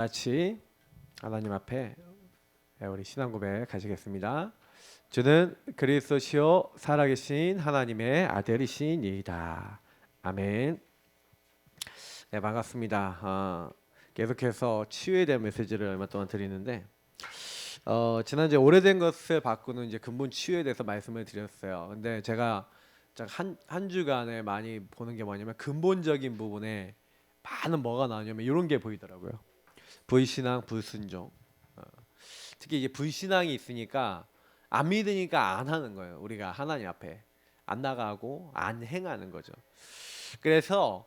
같이 하나님 앞에 우리 신앙 고백 가시겠습니다. 주는 그리스도시요 살아계신 하나님의 아들이시니이다. 아멘. 네, 반갑습니다. 계속해서 치유에 대한 메시지를 얼마 동안 드리는데 지난주에 오래된 것을 바꾸는 이제 근본 치유에 대해서 말씀을 드렸어요. 근데 제가 한 주간에 많이 보는 게 뭐냐면 근본적인 부분에 많은 뭐가 나오냐면 이런 게 보이더라고요. 불신앙, 불순종. 특히 이게 불신앙이 있으니까 안 믿으니까 안 하는 거예요. 우리가 하나님 앞에 안 나가고 안 행하는 거죠. 그래서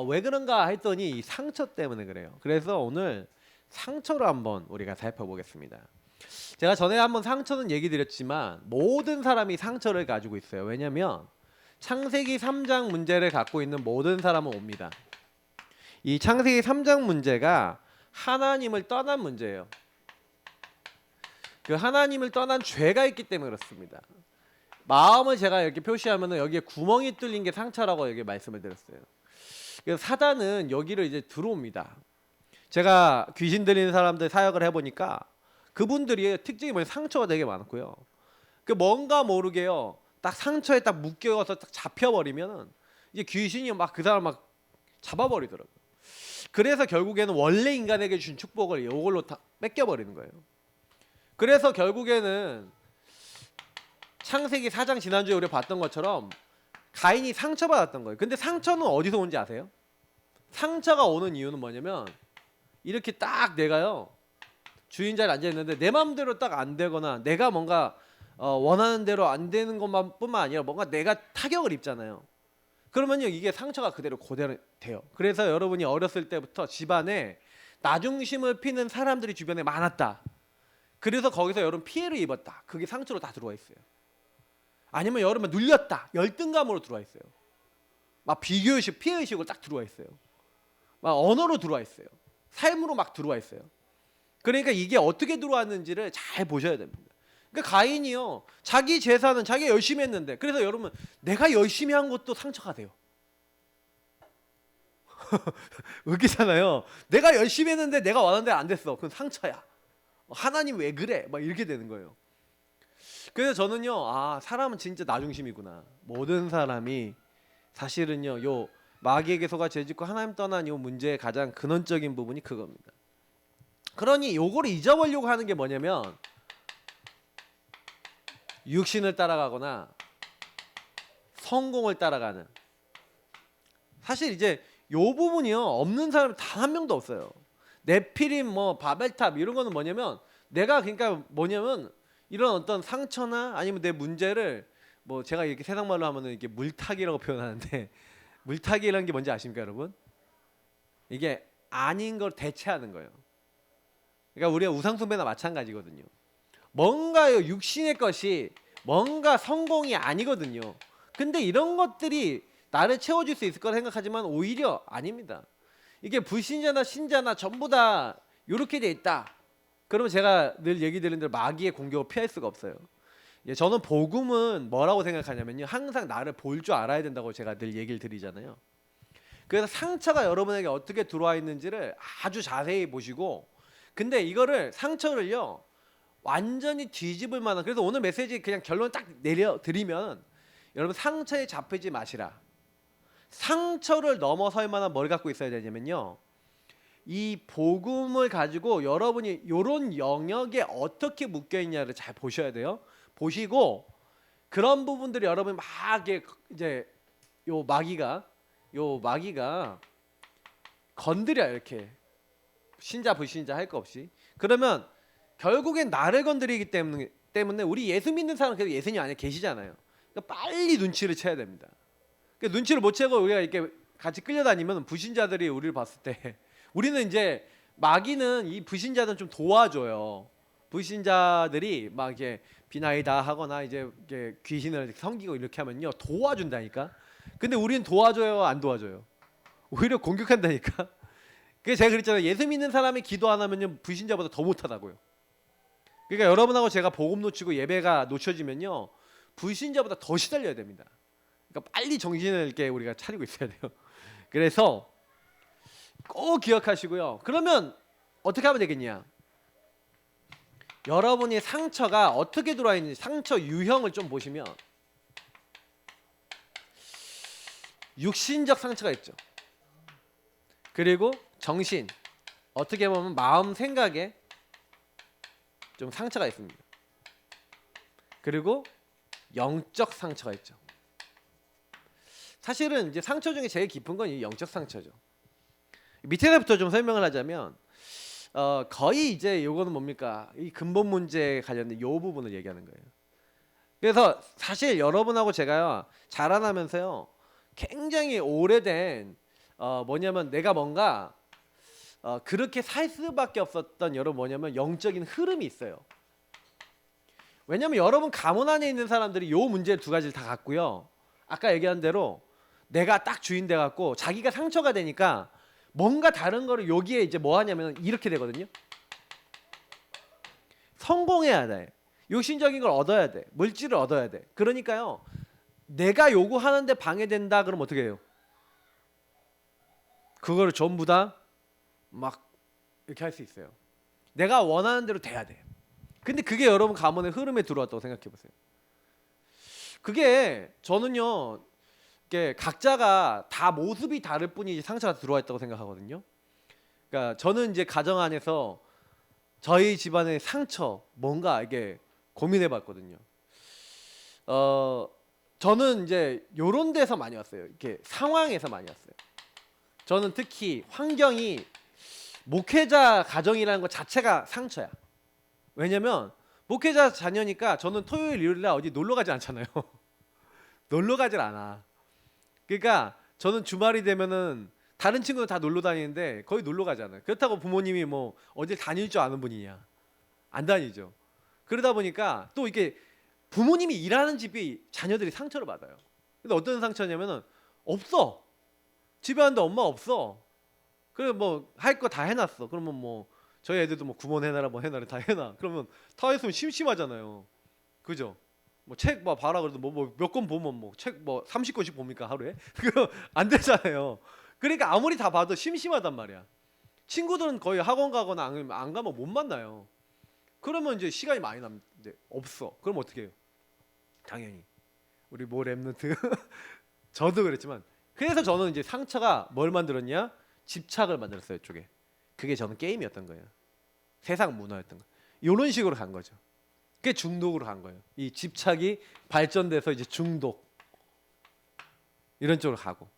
왜 그런가 했더니 이 상처 때문에 그래요. 그래서 오늘 상처를 한번 우리가 살펴보겠습니다. 제가 전에 한번 상처는 얘기 드렸지만 모든 사람이 상처를 가지고 있어요. 왜냐하면 창세기 3장 문제를 갖고 있는 모든 사람은 옵니다. 이 창세기 3장 문제가 하나님을 떠난 문제예요. 그 하나님을 떠난 죄가 있기 때문에 그렇습니다. 마음을 제가 이렇게 표시하면은 여기에 구멍이 뚫린 게 상처라고 여기 말씀을 드렸어요. 그래서 사단은 여기를 이제 들어옵니다. 제가 귀신 들리는 사람들 사역을 해보니까 그분들이 특징이 뭐냐면 상처가 되게 많고요. 그 뭔가 모르게요. 딱 상처에 딱 묶여서 딱 잡혀버리면은 이제 귀신이 막 그 사람 막 잡아버리더라고요. 그래서 결국에는 원래 인간에게 준 축복을 이걸로 다 뺏겨버리는 거예요. 그래서 결국에는 창세기 4장 지난주에 우리가 봤던 것처럼 가인이 상처받았던 거예요. 근데 상처는 어디서 온지 아세요? 상처가 오는 이유는 뭐냐면 이렇게 딱 내가요 주인 자리에 앉아있는데 내 마음대로 딱 안 되거나 내가 뭔가 원하는 대로 안 되는 것만 뿐만 아니라 뭔가 내가 타격을 입잖아요. 그러면요 이게 상처가 그대로 돼요. 그래서 여러분이 어렸을 때부터 집안에 나중심을 피는 사람들이 주변에 많았다. 그래서 거기서 여러분 피해를 입었다. 그게 상처로 다 들어와 있어요. 아니면 여러분 눌렸다. 열등감으로 들어와 있어요. 막 비교의식, 피해의식으로 딱 들어와 있어요. 막 언어로 들어와 있어요. 삶으로 막 들어와 있어요. 그러니까 이게 어떻게 들어왔는지를 잘 보셔야 됩니다. 그러니까 가인이요 자기 재산은 자기가 열심히 했는데 그래서 여러분 내가 열심히 한 것도 상처가 돼요. 웃기잖아요. 내가 열심히 했는데 내가 원하는 대로 안 됐어. 그건 상처야. 하나님 왜 그래? 막 이렇게 되는 거예요. 그래서 저는요 사람은 진짜 나중심이구나. 모든 사람이 사실은요 요 마귀에게 속아 죄짓고 하나님 떠난 요 문제의 가장 근원적인 부분이 그겁니다. 그러니 요거를 잊어버리려고 하는 게 뭐냐면 육신을 따라가거나 성공을 따라가는, 사실 이제 요 부분이요 없는 사람이 단 한 명도 없어요. 네피림 뭐 바벨탑 이런 거는 뭐냐면 내가 그러니까 뭐냐면 이런 어떤 상처나 아니면 내 문제를 뭐 제가 이렇게 세상 말로 하면은 이렇게 물타기라고 표현하는데 물타기라는 게 뭔지 아십니까 여러분? 이게 아닌 걸 대체하는 거예요. 그러니까 우리가 우상숭배나 마찬가지거든요. 뭔가요 육신의 것이 뭔가 성공이 아니거든요. 근데 이런 것들이 나를 채워줄 수 있을 거라 생각하지만 오히려 아닙니다. 이게 불신자나 신자나 전부 다 이렇게 돼 있다. 그러면 제가 늘 얘기 드리는 대로 마귀의 공격을 피할 수가 없어요. 저는 복음은 뭐라고 생각하냐면요 항상 나를 볼 줄 알아야 된다고 제가 늘 얘기를 드리잖아요. 그래서 상처가 여러분에게 어떻게 들어와 있는지를 아주 자세히 보시고, 근데 이거를 상처를요 완전히 뒤집을 만한, 그래서 오늘 메시지 그냥 결론 딱 내려드리면 여러분 상처에 잡히지 마시라. 상처를 넘어설 만한 뭘 갖고 있어야 되냐면요 이 복음을 가지고 여러분이 이런 영역에 어떻게 묶여 있냐를 잘 보셔야 돼요. 보시고 그런 부분들이 여러분 막 이제 요 마귀가 건드려 이렇게 신자 불신자 할 거 없이. 그러면 결국엔 나를 건드리기 때문에 우리 예수 믿는 사람 그래도 예수님 안에 계시잖아요. 그러니까 빨리 눈치를 채야 됩니다. 그러니까 눈치를 못 채고 우리가 이렇게 같이 끌려다니면 불신자들이 우리를 봤을 때 우리는 이제 마귀는 이 불신자들은 좀 도와줘요. 불신자들이 막 이렇게 비나이다 하거나 이제 이렇게 귀신을 섬기고 이렇게 하면요 도와준다니까. 근데 우리는 도와줘요 안 도와줘요? 오히려 공격한다니까. 그래서 제가 그랬잖아요. 예수 믿는 사람이 기도 안 하면요 불신자보다 더 못하다고요. 그러니까 여러분하고 제가 복음 놓치고 예배가 놓쳐지면요 불신자보다 더 시달려야 됩니다. 그러니까 빨리 정신을 이렇게 우리가 차리고 있어야 돼요. 그래서 꼭 기억하시고요. 그러면 어떻게 하면 되겠냐? 여러분이 상처가 어떻게 들어와 있는지 상처 유형을 좀 보시면 육신적 상처가 있죠. 그리고 정신, 어떻게 보면 마음 생각에 좀 상처가 있습니다. 그리고 영적 상처가 있죠. 사실은 이제 상처 중에 제일 깊은 건 이 영적 상처죠. 밑에서부터 좀 설명을 하자면 거의 이제 요거는 뭡니까? 이 근본 문제에 관련된 요 부분을 얘기하는 거예요. 그래서 사실 여러분하고 제가요 자라나면서요 굉장히 오래된 뭐냐면 내가 뭔가 그렇게 살 수밖에 없었던 여러분 뭐냐면 영적인 흐름이 있어요. 왜냐면 여러분 가문 안에 있는 사람들이 요 문제 두 가지를 다 갖고요. 아까 얘기한 대로 내가 딱 주인 돼 갖고 자기가 상처가 되니까 뭔가 다른 거를 여기에 이제 뭐 하냐면 이렇게 되거든요. 성공해야 돼. 육신적인 걸 얻어야 돼. 물질을 얻어야 돼. 그러니까요. 내가 요구하는데 방해된다 그러면 어떻게 해요? 그거를 전부 다 막 이렇게 할 수 있어요. 내가 원하는 대로 돼야 돼. 근데 그게 여러분 가문의 흐름에 들어왔다고 생각해 보세요. 그게 저는요. 이게 각자가 다 모습이 다를 뿐이지 상처가 들어와 있다고 생각하거든요. 그러니까 저는 이제 가정 안에서 저희 집안의 상처 뭔가 이게 고민해 봤거든요. 저는 이제 요런 데서 많이 왔어요. 이렇게 상황에서 많이 왔어요. 저는 특히 환경이 목회자 가정이라는 것 자체가 상처야. 왜냐면 목회자 자녀니까 저는 토요일 일요일날 어디 놀러 가지 않잖아요. 놀러 가질 않아. 그러니까 저는 주말이 되면은 다른 친구들 다 놀러 다니는데 거의 놀러 가잖아요. 그렇다고 부모님이 뭐 어딜 다닐 줄 아는 분이냐? 안 다니죠. 그러다 보니까 또 이게 부모님이 일하는 집이 자녀들이 상처를 받아요. 근데 어떤 상처냐면은 없어. 집에 왔는데 엄마 없어. 그래 뭐 할 거 다 해놨어. 그러면 뭐 저희 애들도 뭐 구몬 해놔라 뭐 해놔라 다 해놔. 그러면 다 했으면 심심하잖아요. 그죠? 뭐 책 뭐 봐라 그래도 뭐 몇 권 보면 뭐 책 뭐 30권씩 봅니까 하루에? 그거 안 되잖아요. 그러니까 아무리 다 봐도 심심하단 말이야. 친구들은 거의 학원 가거나 안 가면 못 만나요. 그러면 이제 시간이 많이 남는데 없어. 그럼 어떻게 해요? 당연히 우리 모 랩노트 저도 그랬지만 그래서 저는 이제 상처가 뭘 만들었냐? 집착을 만들었어요. 이쪽에. 그게 저는 게임이었던 거예요. 세상 문화였던 거. 이런 식으로 간 거죠. 그게 중독으로 간 거예요. 이 집착이 발전돼서 이제 중독 이런 쪽으로 가고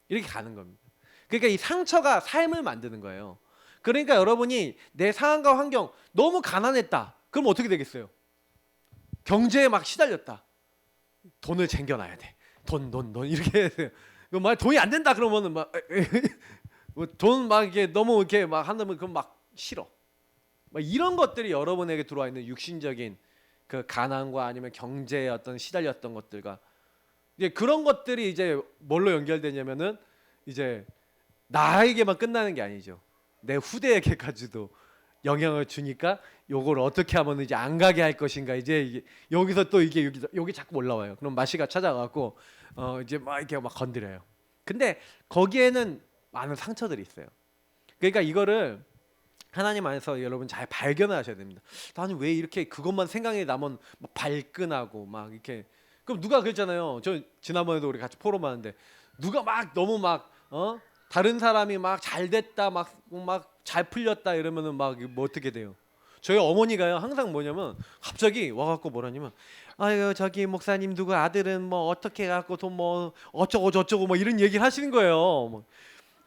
이렇게 가는 겁니다. 그러니까 이 상처가 삶을 만드는 거예요. 그러니까 여러분이 내 상황과 환경 너무 가난했다. 그럼 어떻게 되겠어요? 경제에 막 시달렸다. 돈을 챙겨놔야 돼. 돈 이렇게 해야 돼요. 막 돈이 안 된다 그러면은 막 돈 막 이게 너무 이렇게 막 한다면 그건 막 싫어. 막 이런 것들이 여러분에게 들어와 있는 육신적인 그 가난과 아니면 경제에 어떤 시달렸던 것들과 이제 그런 것들이 이제 뭘로 연결되냐면은 이제 나에게만 끝나는 게 아니죠. 내 후대에게까지도 영향을 주니까 요걸 어떻게 하면 이제 안 가게 할 것인가 이제 이게 여기서 또 이게 여기 자꾸 올라와요. 그럼 마시가 찾아가고 이제 막 이렇게 막 건드려요. 근데 거기에는 많은 상처들이 있어요. 그러니까 이거를 하나님 안에서 여러분 잘 발견하셔야 됩니다. 나는 왜 이렇게 그것만 생각이 나면 막 발끈하고 막 이렇게 그럼 누가 그랬잖아요. 저 지난번에도 우리 같이 포럼하는데 누가 막 너무 막 다른 사람이 막 잘 됐다 막 잘 풀렸다 이러면은 막 뭐 어떻게 돼요? 저희 어머니가요 항상 뭐냐면 갑자기 와갖고 뭐라냐면 아유 저기 목사님 누구 아들은 뭐 어떻게 해갖고 돈 뭐 어쩌고 저쩌고 뭐 이런 얘기를 하시는 거예요. 뭐.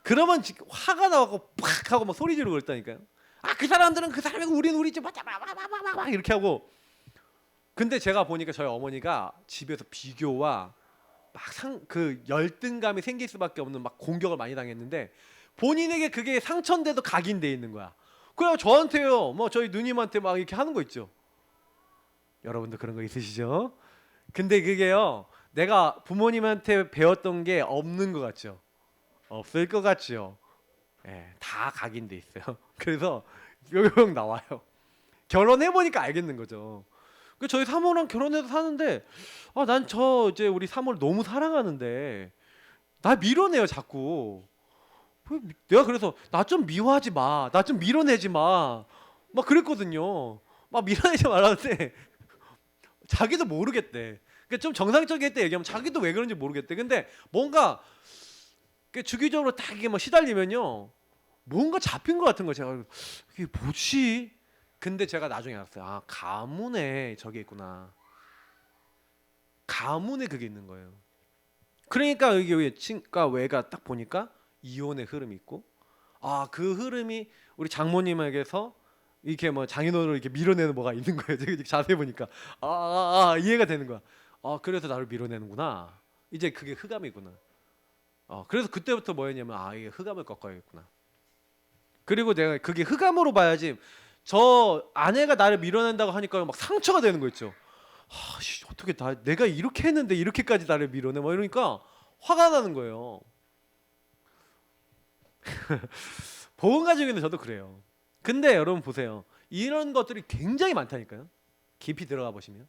그러면 화가 나갖고 팍 하고 막 소리 지르고 그랬다니까요. 아 그 사람들은 그 사람이고 우리는 우리 집 막 이렇게 하고. 근데 제가 보니까 저희 어머니가 집에서 비교와 막 그 열등감이 생길 수밖에 없는 막 공격을 많이 당했는데 본인에게 그게 상처인데도 각인돼 있는 거야. 그래서 저한테요, 뭐 저희 누님한테 막 이렇게 하는 거 있죠. 여러분도 그런 거 있으시죠? 근데 그게요, 내가 부모님한테 배웠던 게 없는 것 같죠? 없을 것 같죠? 예, 다 각인돼 있어요. 그래서 요용 나와요. 결혼해 보니까 알겠는 거죠. 그 저희 사모랑 결혼해서 사는데 난 저 이제 우리 사모를 너무 사랑하는데 나 밀어내요 자꾸. 내가 그래서 나 좀 미워하지 마, 나 좀 밀어내지 마, 막 그랬거든요. 막 밀어내지 말라는데 자기도 모르겠대. 그러니까 좀 정상적일 때 얘기하면 자기도 왜 그런지 모르겠대. 근데 뭔가 주기적으로 딱 이게 뭐 시달리면요, 뭔가 잡힌 것 같은 거. 제가 이게 뭐지? 근데 제가 나중에 알았어요. 아, 가문에 저게 있구나. 가문에 그게 있는 거예요. 그러니까 여기 왜 친가 외가 딱 보니까 이혼의 흐름이 있고, 아, 그 흐름이 우리 장모님에게서 이렇게 뭐 장인어른을 이렇게 밀어내는 뭐가 있는 거예요. 되게 자세히 보니까 이해가 되는 거야. 아, 그래서 나를 밀어내는구나. 이제 그게 흑암이구나. 그래서 그때부터 뭐였냐면, 아, 이게 흑암을 꺾어야겠구나. 그리고 내가 그게 흑암으로 봐야지, 저 아내가 나를 밀어낸다고 하니까 막 상처가 되는 거 있죠. 아, 씨, 어떻게 내가 이렇게 했는데 이렇게까지 나를 밀어내? 뭐 이러니까 화가 나는 거예요. 보험 가족인데 저도 그래요. 근데 여러분 보세요. 이런 것들이 굉장히 많다니까요. 깊이 들어가 보시면.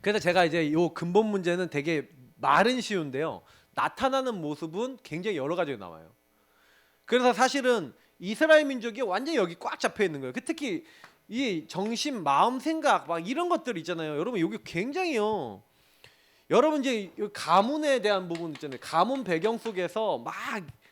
그래서 제가 이제 요 근본 문제는 되게 말은 쉬운데요, 나타나는 모습은 굉장히 여러 가지가 나와요. 그래서 사실은 이스라엘 민족이 완전히 여기 꽉 잡혀 있는 거예요. 특히 이 정신, 마음, 생각 막 이런 것들 있잖아요. 여러분 여기 굉장히요. 여러분 이제 가문에 대한 부분 있잖아요. 가문 배경 속에서 막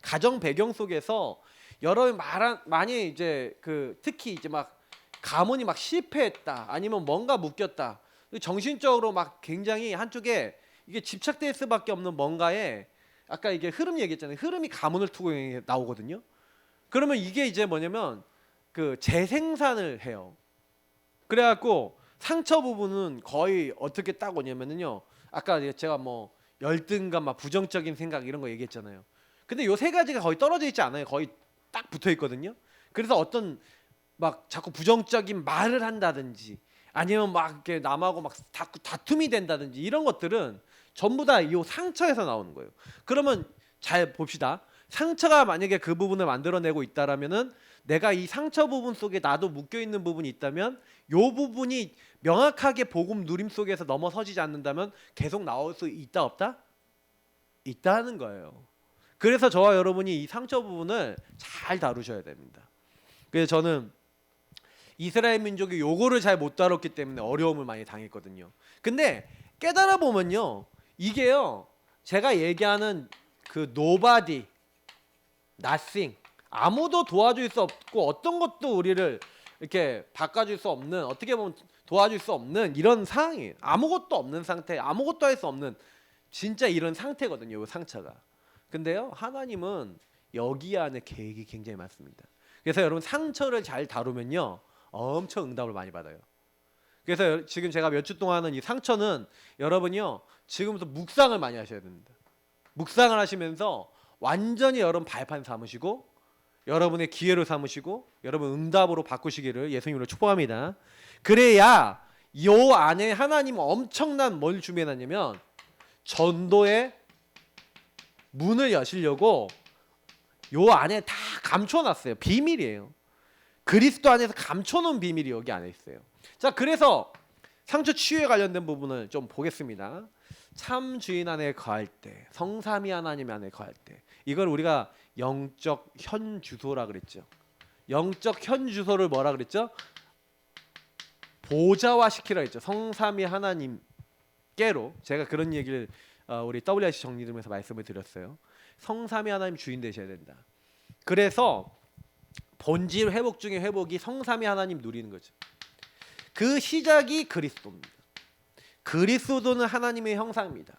가정 배경 속에서 여러분 많이 이제 특히 이제 막 가문이 막 실패했다, 아니면 뭔가 묶였다, 정신적으로 막 굉장히 한쪽에 이게 집착될 수밖에 없는 뭔가에, 아까 이게 흐름 얘기했잖아요. 흐름이 가문을 두고 나오거든요. 그러면 이게 이제 뭐냐면 재생산을 해요. 그래갖고 상처 부분은 거의 어떻게 딱 오냐면은요, 아까 제가 뭐 열등감, 막 부정적인 생각 이런 거 얘기했잖아요. 근데 요 세 가지가 거의 떨어져 있지 않아요. 거의 딱 붙어 있거든요. 그래서 어떤 막 자꾸 부정적인 말을 한다든지, 아니면 막 이렇게 남하고 막 다툼이 된다든지, 이런 것들은 전부 다 이 상처에서 나오는 거예요. 그러면 잘 봅시다. 상처가 만약에 그 부분을 만들어내고 있다라면은, 내가 이 상처 부분 속에 나도 묶여 있는 부분이 있다면, 요 부분이 명확하게 복음 누림 속에서 넘어서지지 않는다면 계속 나올 수 있다 없다? 있다는 거예요. 그래서 저와 여러분이 이 상처 부분을 잘 다루셔야 됩니다. 그래서 저는 이스라엘 민족이 요거를 잘 못 다뤘기 때문에 어려움을 많이 당했거든요. 근데 깨달아 보면요, 이게요, 제가 얘기하는 nobody, nothing, 아무도 도와줄 수 없고 어떤 것도 우리를 이렇게 바꿔줄 수 없는, 어떻게 보면 도와줄 수 없는 이런 상황이에요. 아무것도 없는 상태, 아무것도 할 수 없는 진짜 이런 상태거든요, 이 상처가. 근데요, 하나님은 여기 안에 계획이 굉장히 많습니다. 그래서 여러분 상처를 잘 다루면요, 엄청 응답을 많이 받아요. 그래서 지금 제가 몇 주 동안 하는 이 상처는, 여러분이요, 지금부터 묵상을 많이 하셔야 됩니다. 묵상을 하시면서 완전히 여러분 발판 삼으시고, 여러분의 기회로 삼으시고, 여러분 응답으로 바꾸시기를 예수님으로 축복합니다. 그래야 요 안에 하나님은 엄청난 뭘 준비해놨냐면, 전도의 문을 여시려고 요 안에 다 감춰놨어요. 비밀이에요. 그리스도 안에서 감춰놓은 비밀이 여기 안에 있어요. 자, 그래서 상처 치유에 관련된 부분을 좀 보겠습니다. 참 주인 안에 거할 때, 성삼위 하나님 안에 거할 때, 이걸 우리가 영적 현 주소라 그랬죠. 영적 현 주소를 뭐라 그랬죠? 보좌화 시키라 했죠. 성삼위 하나님께로. 제가 그런 얘기를 우리 WRC 정리들면서 말씀을 드렸어요. 성삼위 하나님 주인 되셔야 된다. 그래서 본질 회복 중에 회복이 성삼위 하나님 누리는 거죠. 그 시작이 그리스도입니다. 그리스도는 하나님의 형상입니다.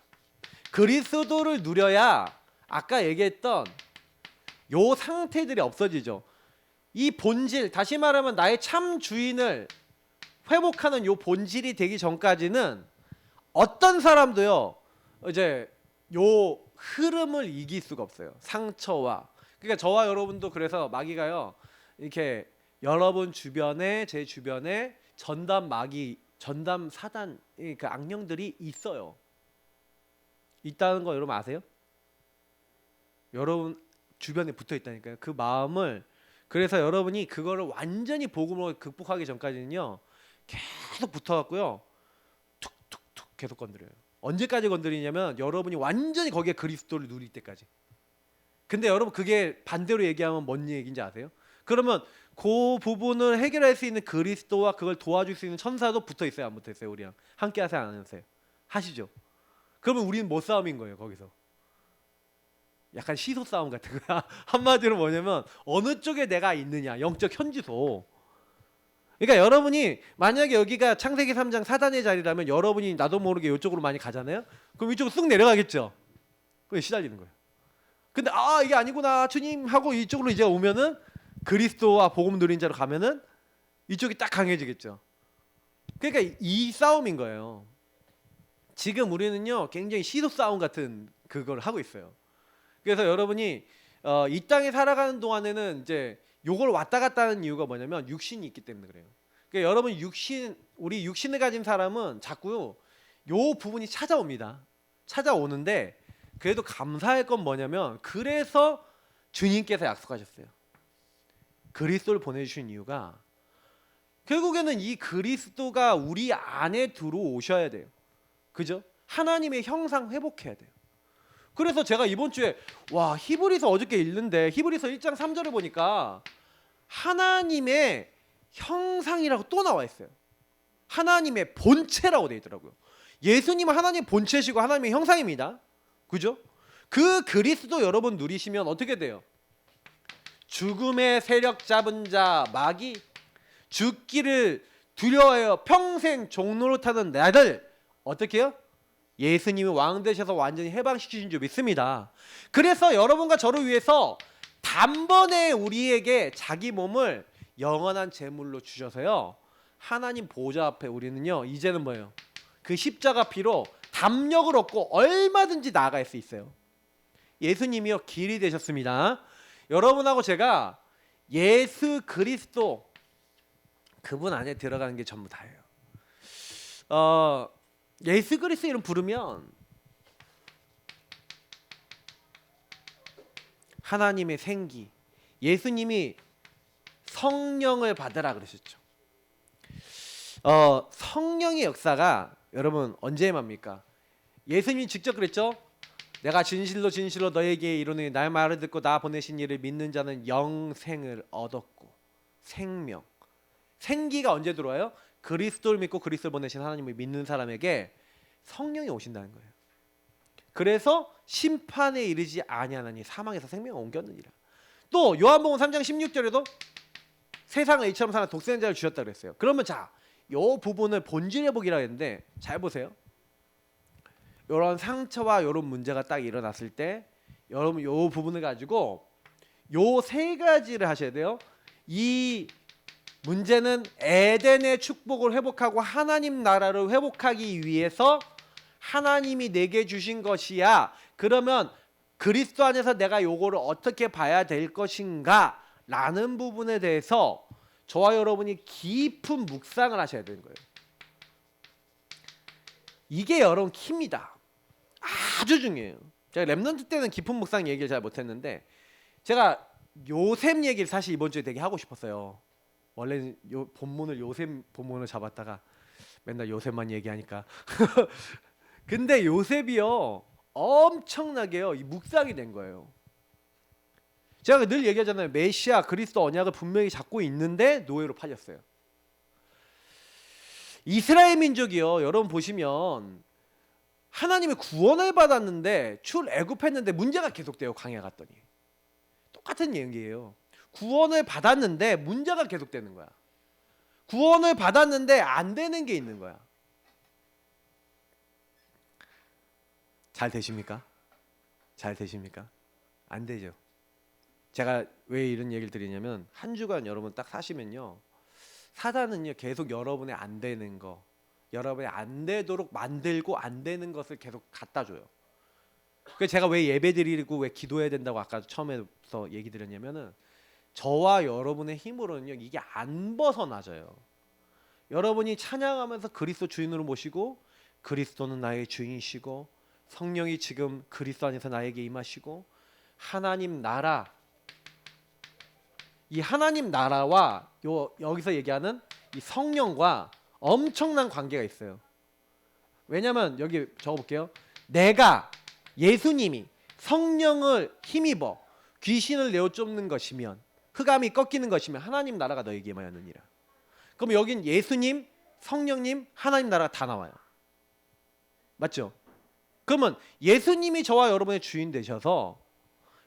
그리스도를 누려야 아까 얘기했던 요 상태들이 없어지죠. 이 본질, 다시 말하면 나의 참 주인을 회복하는 요 본질이 되기 전까지는 어떤 사람도요, 이제 요 흐름을 이길 수가 없어요. 상처와. 그러니까 저와 여러분도, 그래서 마귀가요, 이렇게 여러분 주변에, 제 주변에 전담 마귀, 전담 사단, 그 악령들이 있어요. 있다는 거 여러분 아세요? 여러분 주변에 붙어 있다니까요. 그 마음을. 그래서 여러분이 그거를 완전히 복음으로 극복하기 전까지는요, 계속 붙어갖고요, 툭툭툭 계속 건드려요. 언제까지 건드리냐면 여러분이 완전히 거기에 그리스도를 누릴 때까지. 근데 여러분 그게 반대로 얘기하면 뭔 얘기인지 아세요? 그러면 그 부분을 해결할 수 있는 그리스도와 그걸 도와줄 수 있는 천사도 붙어 있어요, 안 붙어 있어요? 우리랑 함께 하세요, 안 하세요? 하시죠. 그러면 우리는 뭐 싸움인 거예요, 거기서? 약간 시소 싸움 같은 거야. 한마디로 뭐냐면 어느 쪽에 내가 있느냐, 영적 현지소. 그러니까 여러분이 만약에 여기가 창세기 3장 사단의 자리라면 여러분이 나도 모르게 이쪽으로 많이 가잖아요. 그럼 이쪽으로 쑥 내려가겠죠. 그게 시달리는 거예요. 근데 아 이게 아니구나 주님 하고 이쪽으로 이제 오면은 그리스도와 복음 누린 자로 가면은 이쪽이 딱 강해지겠죠. 그러니까 이 싸움인 거예요. 지금 우리는요 굉장히 시소 싸움 같은 그걸 하고 있어요. 그래서 여러분이 이 땅에 살아가는 동안에는 이제 요걸 왔다 갔다 하는 이유가 뭐냐면 육신이 있기 때문에 그래요. 그러니까 여러분 우리 육신을 가진 사람은 자꾸요 요 부분이 찾아옵니다. 찾아오는데 그래도 감사할 건 뭐냐면 그래서 주님께서 약속하셨어요. 그리스도를 보내주신 이유가 결국에는 이 그리스도가 우리 안에 들어오셔야 돼요. 그죠? 하나님의 형상 회복해야 돼요. 그래서 제가 이번 주에 와 히브리서 어저께 읽는데 히브리서 1장 3절을 보니까 하나님의 형상이라고 또 나와 있어요. 하나님의 본체라고 되어 있더라고요. 예수님은 하나님의 본체시고 하나님의 형상입니다. 그죠? 그 그리스도 여러분 누리시면 어떻게 돼요? 죽음의 세력 잡은 자 마귀 죽기를 두려워하여 평생 종로를 타는 나들 어떻게 해요? 예수님이 왕 되셔서 완전히 해방시키신 줄 믿습니다. 그래서 여러분과 저를 위해서 단번에 우리에게 자기 몸을 영원한 제물로 주셔서요 하나님 보좌 앞에 우리는요 이제는 뭐예요? 그 십자가 피로 담력을 얻고 얼마든지 나아갈 수 있어요. 예수님이요 길이 되셨습니다. 여러분하고 제가 예수 그리스도 그분 안에 들어가는 게 전부 다예요. 예수 그리스도 이름 부르면 하나님의 생기, 예수님이 성령을 받으라 그러셨죠. 성령의 역사가 여러분 언제 맙니까? 예수님이 직접 그랬죠. 내가 진실로 진실로 너에게 이르노니 날 말을 듣고 나 보내신 이를 믿는 자는 영생을 얻었고 생명 생기가 언제 들어와요? 그리스도를 믿고 그리스도를 보내신 하나님을 믿는 사람에게 성령이 오신다는 거예요. 그래서 심판에 이르지 아니하나니 사망에서 생명을 옮겼느니라. 또 요한복음 3장 16절에도 세상을 이처럼 사는 독생자를 주셨다 그랬어요. 그러면 자, 요 부분을 본질의 복이라 했는데 잘 보세요. 이런 상처와 이런 문제가 딱 일어났을 때 여러분 요 부분을 가지고 요 세 가지를 하셔야 돼요. 이 문제는 에덴의 축복을 회복하고 하나님 나라를 회복하기 위해서 하나님이 내게 주신 것이야. 그러면 그리스도 안에서 내가 요거를 어떻게 봐야 될 것인가 라는 부분에 대해서 저와 여러분이 깊은 묵상을 하셔야 되는 거예요. 이게 여러분 키입니다. 아주 중요해요. 제가 랩넌트 때는 깊은 묵상 얘기를 잘 못했는데 제가 요셉 얘기를 사실 이번 주에 되게 하고 싶었어요. 원래는 요셉 본문을 잡았다가 맨날 요셉만 얘기하니까 근데 요셉이요 엄청나게요 이 묵상이 된 거예요. 제가 늘 얘기하잖아요. 메시아 그리스도 언약을 분명히 잡고 있는데 노예로 팔렸어요. 이스라엘 민족이요 여러분 보시면 하나님의 구원을 받았는데 출애굽했는데 문제가 계속돼요. 광야 갔더니 똑같은 얘기예요. 구원을 받았는데 문제가 계속되는 거야. 구원을 받았는데 안 되는 게 있는 거야. 잘 되십니까? 잘 되십니까? 안 되죠. 제가 왜 이런 얘기를 드리냐면 한 주간 여러분 딱 사시면요 사단은요 계속 여러분의 안 되는 거 여러분이 안 되도록 만들고 안 되는 것을 계속 갖다 줘요. 그래서 제가 왜 예배 드리고 왜 기도해야 된다고 아까 처음에서 얘기 드렸냐면은 저와 여러분의 힘으로는요 이게 안 벗어나져요. 여러분이 찬양하면서 그리스도 주인으로 모시고 그리스도는 나의 주인이시고 성령이 지금 그리스도 안에서 나에게 임하시고 하나님 나라 이 하나님 나라와 여기서 얘기하는 이 성령과 엄청난 관계가 있어요. 왜냐면 여기 적어볼게요. 내가 예수님이 성령을 힘입어 귀신을 내어 쫓는 것이면, 흑암이 꺾이는 것이면 하나님 나라가 너에게만 였느니라. 그럼 여긴 예수님, 성령님, 하나님 나라가 다 나와요. 맞죠? 그러면 예수님이 저와 여러분의 주인 되셔서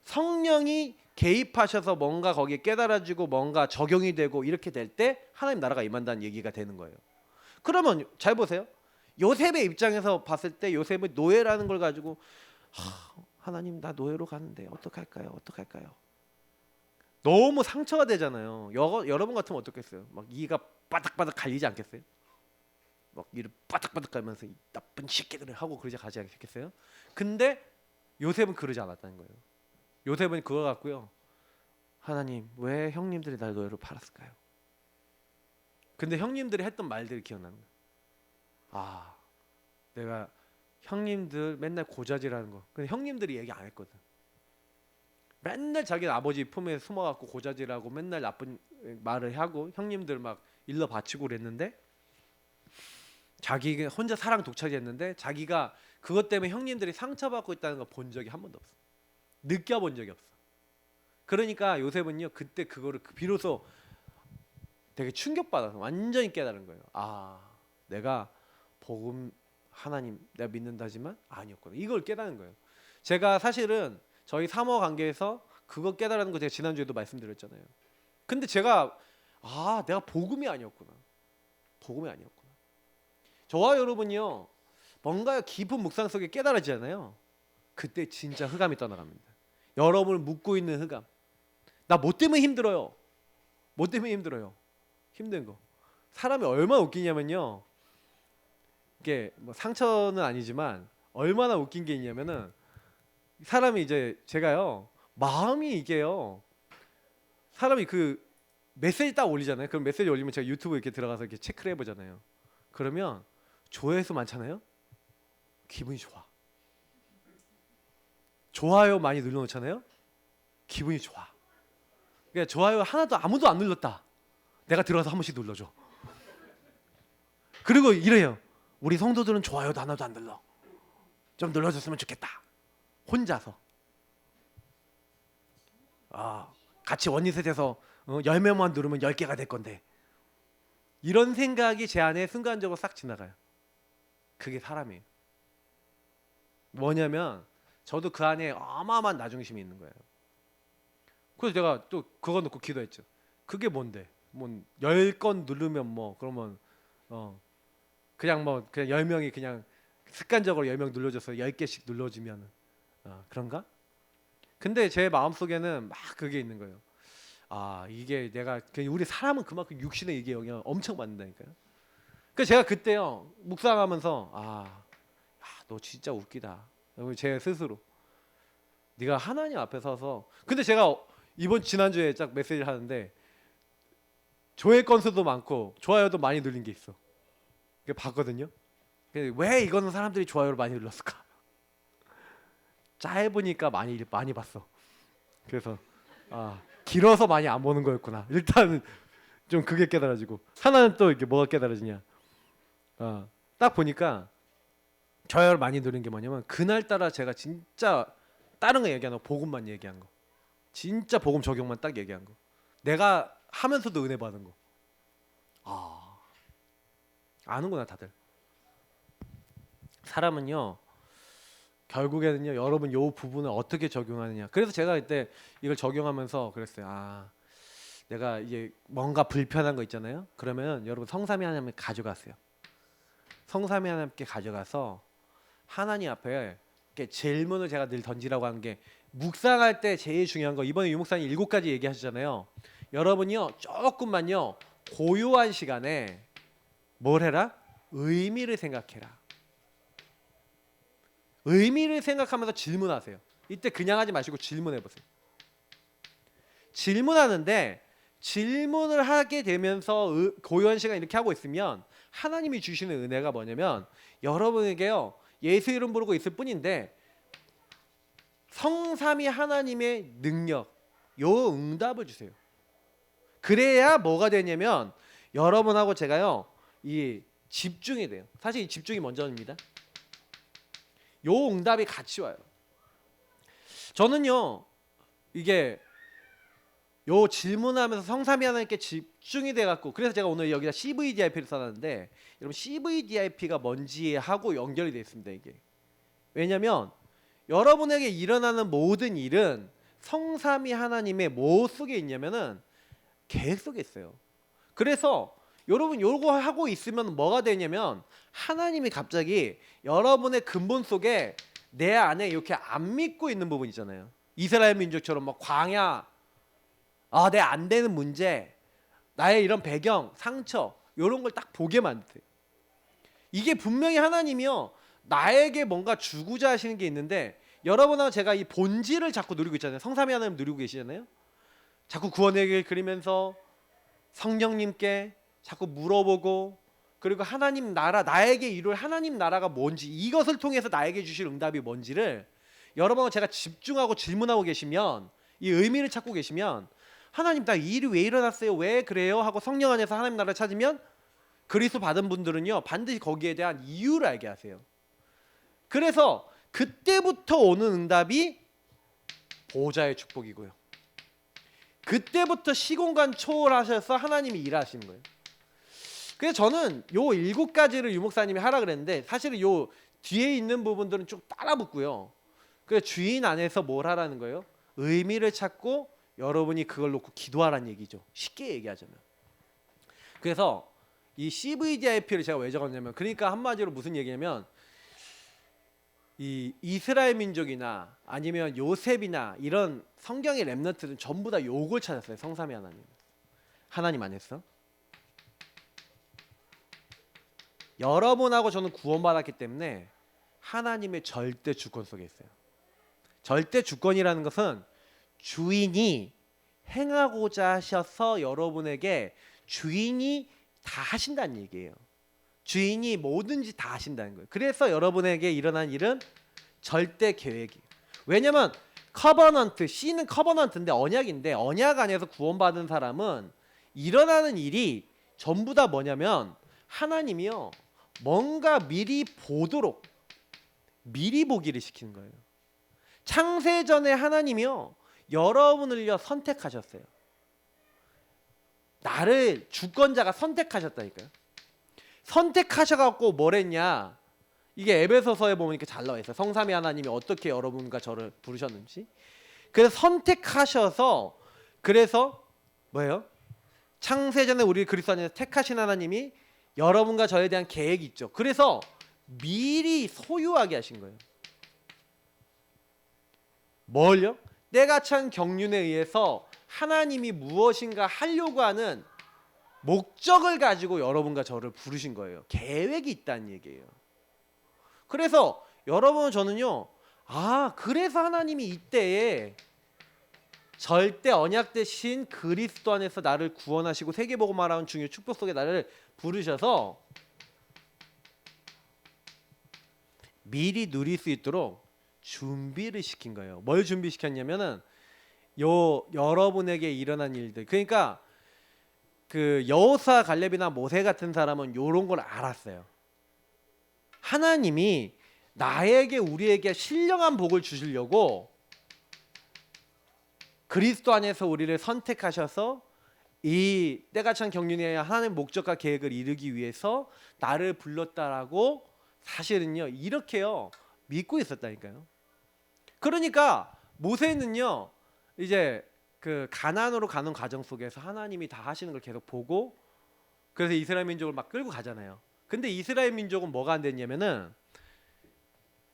성령이 개입하셔서 뭔가 거기에 깨달아지고 뭔가 적용이 되고 이렇게 될 때 하나님 나라가 임한다는 얘기가 되는 거예요. 그러면 잘 보세요. 요셉의 입장에서 봤을 때 요셉의 노예라는 걸 가지고 하나님 나 노예로 가는데 어떡할까요? 어떡할까요? 너무 상처가 되잖아요. 여러분 같으면 어떻겠어요? 막 이가 바닥바닥 갈리지 않겠어요? 막 이를 바닥바닥 갈면서 이 나쁜 새끼들을 하고 그러지 가지 않겠어요? 근데 요셉은 그러지 않았다는 거예요. 요셉은 그거 갖고요. 하나님 왜 형님들이 날 노예로 팔았을까요? 근데 형님들이 했던 말들이 기억나는 거예요. 아, 내가 형님들 맨날 고자질하는 거. 근데 형님들이 얘기 안 했거든. 맨날 자기 아버지 품에 숨어갖고 고자질하고 맨날 나쁜 말을 하고 형님들 막 일러 바치고 그랬는데 자기 혼자 사랑 독차지했는데 자기가 그것 때문에 형님들이 상처받고 있다는 거 본 적이 한 번도 없어. 느껴본 적이 없어. 그러니까 요셉은요 그때 그거를 비로소 되게 충격받아서 완전히 깨달은 거예요. 아, 내가 복음 하나님 내가 믿는다지만 아니었구나. 이걸 깨닫는 거예요. 제가 사실은 저희 사모 관계에서 그거 깨달은 거 제가 지난주에도 말씀드렸잖아요. 근데 제가 내가 복음이 아니었구나. 복음이 아니었구나. 저와 여러분이요 뭔가 깊은 묵상 속에 깨달아지잖아요. 그때 진짜 흑암이 떠나갑니다. 여러분을 묶고 있는 흑암. 나 뭐 때문에 힘들어요? 뭐 때문에 힘들어요? 힘든 거. 사람이 얼마나 웃기냐면요. 이게 뭐 상처는 아니지만 얼마나 웃긴 게 있냐면은 사람이 이제 제가요 마음이 이게요. 사람이 그 메시지 딱 올리잖아요. 그럼 메시지 올리면 제가 유튜브 이렇게 들어가서 이렇게 체크를 해보잖아요. 그러면 조회수 많잖아요. 기분이 좋아. 좋아요 많이 눌러놓잖아요. 기분이 좋아. 그러니까 좋아요 하나도 아무도 안 눌렀다. 내가 들어가서 한 번씩 눌러줘. 그리고 이래요. 우리 성도들은 좋아요도 하나도 안 눌러. 좀 눌러줬으면 좋겠다. 혼자서. 같이 원리셋에서 10명만 누르면 10개가 될 건데. 이런 생각이 제 안에 순간적으로 싹 지나가요. 그게 사람이에요. 뭐냐면 저도 그 안에 어마어마한 나중심이 있는 거예요. 그래서 제가 또 그거 놓고 기도했죠. 그게 뭔데? 뭐 10건 누르면 뭐 그러면 그냥 10명이 그냥 습관적으로 10명 눌러줘서 10개씩 눌러주면 그런가? 근데 제 마음속에는 막 그게 있는 거예요. 이게 내가 우리 사람은 그만큼 육신의 이게 영향을 엄청 받는다니까요. 그래서 제가 그때요 묵상하면서 너 진짜 웃기다. 제 스스로 네가 하나님 앞에 서서 근데 제가 이번 지난주에 딱 메시지를 하는데 조회 건수도 많고 좋아요도 많이 눌린 게 있어. 봤거든요. 왜 이거는 사람들이 좋아요를 많이 눌렀을까? 짧으니까 많이 봤어. 그래서 길어서 많이 안 보는 거였구나. 일단은 좀 그게 깨달아지고 하나는 또 이게 뭐가 깨달아지냐? 딱 보니까 좋아요를 많이 누른 게 뭐냐면 그날따라 제가 진짜 다른 거 얘기한 거 복음만 얘기한 거. 진짜 복음 적용만 딱 얘기한 거. 내가 하면서도 은혜 받은 거. 아는구나 다들. 사람은요 결국에는요 여러분 요 부분을 어떻게 적용하느냐. 그래서 제가 그때 이걸 적용하면서 그랬어요. 내가 이제 뭔가 불편한 거 있잖아요. 그러면 여러분 성삼위 하나님께 가져가세요. 성삼위 하나님께 가져가서 하나님 앞에 이렇게 질문을 제가 늘 던지라고 하는 게 묵상할 때 제일 중요한 거 이번에 유목사님 7가지 얘기하셨잖아요. 여러분이요 조금만요 고요한 시간에 뭘 해라? 의미를 생각해라. 의미를 생각하면서 질문하세요. 이때 그냥 하지 마시고 질문해보세요. 질문하는데 질문을 하게 되면서 고요한 시간 이렇게 하고 있으면 하나님이 주시는 은혜가 뭐냐면 여러분에게요 예수 이름 부르고 있을 뿐인데 성삼위 하나님의 능력 요 응답을 주세요. 그래야 뭐가 되냐면 여러분하고 제가요 이 집중이 돼요. 사실 이 집중이 먼저입니다. 요 응답이 같이 와요. 저는요 이게 요 질문하면서 성삼위 하나님께 집중이 돼갖고, 그래서 제가 오늘 여기다 CVDIP를 써놨는데, 여러분 CVDIP가 뭔지 하고 연결이 되어 있습니다. 이게 왜냐면 여러분에게 일어나는 모든 일은 성삼위 하나님의 뭐 속에 있냐면은 계획 속에 있어요. 그래서 여러분 요거 하고 있으면 뭐가 되냐면, 하나님이 갑자기 여러분의 근본 속에 내 안에 이렇게 안 믿고 있는 부분 있잖아요. 이스라엘 민족처럼 막 광야, 내 안 되는 문제, 나의 이런 배경, 상처, 이런 걸 딱 보게 만드세요. 이게 분명히 하나님이요, 나에게 뭔가 주고자 하시는 게 있는데, 여러분하고 제가 이 본질을 자꾸 누리고 있잖아요. 성삼위 하나님 누리고 계시잖아요. 자꾸 구원의 길 그리면서 성령님께 자꾸 물어보고, 그리고 하나님 나라, 나에게 이룰 하나님 나라가 뭔지, 이것을 통해서 나에게 주실 응답이 뭔지를 여러분하고 제가 집중하고 질문하고 계시면, 이 의미를 찾고 계시면, 하나님 나 이 일이 왜 일어났어요? 왜 그래요? 하고 성령 안에서 하나님 나라를 찾으면, 그리스도 받은 분들은요 반드시 거기에 대한 이유를 알게 하세요. 그래서 그때부터 오는 응답이 보좌의 축복이고요, 그때부터 시공간 초월하셔서 하나님이 일하시는 거예요. 그래서 저는 요 7가지를 유목사님이 하라 그랬는데, 사실은 요 뒤에 있는 부분들은 쭉 따라 붙고요. 그래서 주인 안에서 뭘 하라는 거예요? 의미를 찾고 여러분이 그걸 놓고 기도하라는 얘기죠. 쉽게 얘기하자면. 그래서 이 CVDIP를 제가 왜 적었냐면, 그러니까 한마디로 무슨 얘기냐면, 이 이스라엘 민족이나 아니면 요셉이나 이런 성경의 렘넌트들은 전부 다 요걸 찾았어요. 성삼위 하나님 안에서 여러분하고 저는 구원받았기 때문에 하나님의 절대 주권 속에 있어요. 절대 주권이라는 것은 주인이 행하고자 하셔서 여러분에게 주인이 다 하신다는 얘기예요. 주인이 뭐든지 다 하신다는 거예요. 그래서 여러분에게 일어난 일은 절대 계획이에요. 왜냐면 커버넌트, C는 커버넌트인데 언약인데, 언약 안에서 구원받은 사람은 일어나는 일이 전부 다 뭐냐면, 하나님이요 뭔가 미리 보도록, 미리 보기를 시키는 거예요. 창세전에 하나님이요 여러분을요 선택하셨어요. 나를 주권자가 선택하셨다니까요. 선택하셔갖고 뭘 했냐, 이게 에베소서에 보면 이렇게 잘 나와 있어요. 성삼위 하나님이 어떻게 여러분과 저를 부르셨는지. 그래서 선택하셔서, 그래서 뭐예요? 창세전에 우리 그리스도 안에서 택하신 하나님이 여러분과 저에 대한 계획이 있죠. 그래서 미리 소유하게 하신 거예요. 뭘요? 때가 찬 경륜에 의해서 하나님이 무엇인가 하려고 하는 목적을 가지고 여러분과 저를 부르신 거예요. 계획이 있다는 얘기예요. 그래서 여러분 저는요, 그래서 하나님이 이때에 절대 언약 대신 그리스도 안에서 나를 구원하시고 세계복음화라는 중요한 축복 속에 나를 부르셔서 미리 누릴 수 있도록 준비를 시킨 거예요. 뭘 준비시켰냐면은 여러분에게 일어난 일들. 그러니까 그 여호수아, 갈렙이나 모세 같은 사람은 요런 걸 알았어요. 하나님이 나에게, 우리에게 신령한 복을 주시려고 그리스도 안에서 우리를 선택하셔서 이 때가 찬 경륜에 하나님의 목적과 계획을 이루기 위해서 나를 불렀다라고, 사실은요 이렇게요 믿고 있었다니까요. 그러니까 모세는요 이제 그 가나안으로 가는 과정 속에서 하나님이 다 하시는 걸 계속 보고, 그래서 이스라엘 민족을 막 끌고 가잖아요. 근데 이스라엘 민족은 뭐가 안 됐냐면은,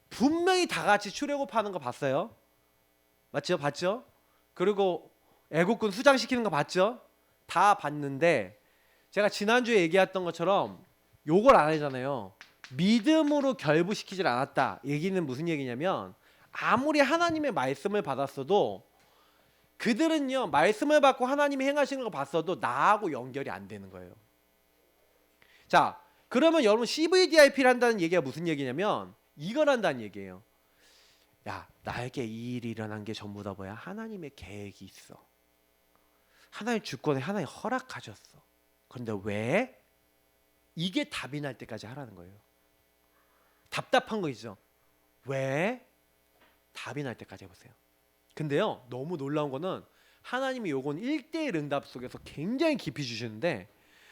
분명히 다 같이 출애굽하는 거 봤어요. 맞죠? 봤죠? 그리고 애국군 수장시키는 거 봤죠? 다 봤는데, 제가 지난주에 얘기했던 것처럼 요걸 안 하잖아요. 믿음으로 결부시키질 않았다. 얘기는 무슨 얘기냐면, 아무리 하나님의 말씀을 받았어도 그들은요 말씀을 받고 하나님이 행하시는 거 봤어도 나하고 연결이 안 되는 거예요. 자, 그러면 여러분 CVDIP를 한다는 얘기가 무슨 얘기냐면, 이걸 한다는 얘기예요. 야, 나에게 이 일이 일어난 게 전부 다 뭐야? 하나님의 계획이 있어. 하나님 주권에 하나님 허락하셨어. 그런데 왜? 이게 답이 날 때까지 하라는 거예요. 답답한 거 있죠? 왜? 답이 날 때까지 해보세요. 근데요, 너무 놀라운 거는 하나님이 요건 1대1 응답 속에서 굉장히 깊이 주시는데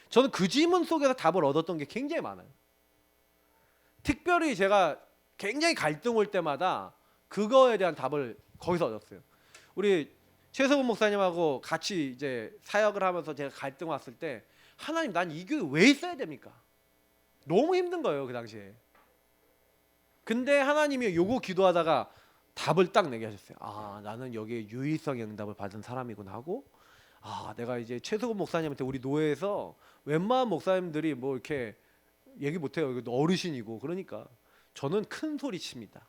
저는 그 질문 속에서 답을 얻었던 게 굉장히 많아요. 특별히 제가 굉장히 갈등 올 때마다 그거에 대한 답을 거기서 얻었어요. 우리 최서분 목사님하고 같이 이제 사역을 하면서 제가 갈등 왔을 때 하나님, 난 이 교회 왜 있어야 됩니까? 너무 힘든 거예요, 그 당시에. 근데 하나님이 요거 기도하다가 답을 딱 내게 하셨어요. 아, 나는 여기에 유의성 응답을 받은 사람이구나 하고, 아, 내가 이제 최석원 목사님한테 우리 노예에서 웬만한 목사님들이 뭐 이렇게 얘기 못해요. 이거 어르신이고. 그러니까 저는 큰 소리 칩니다.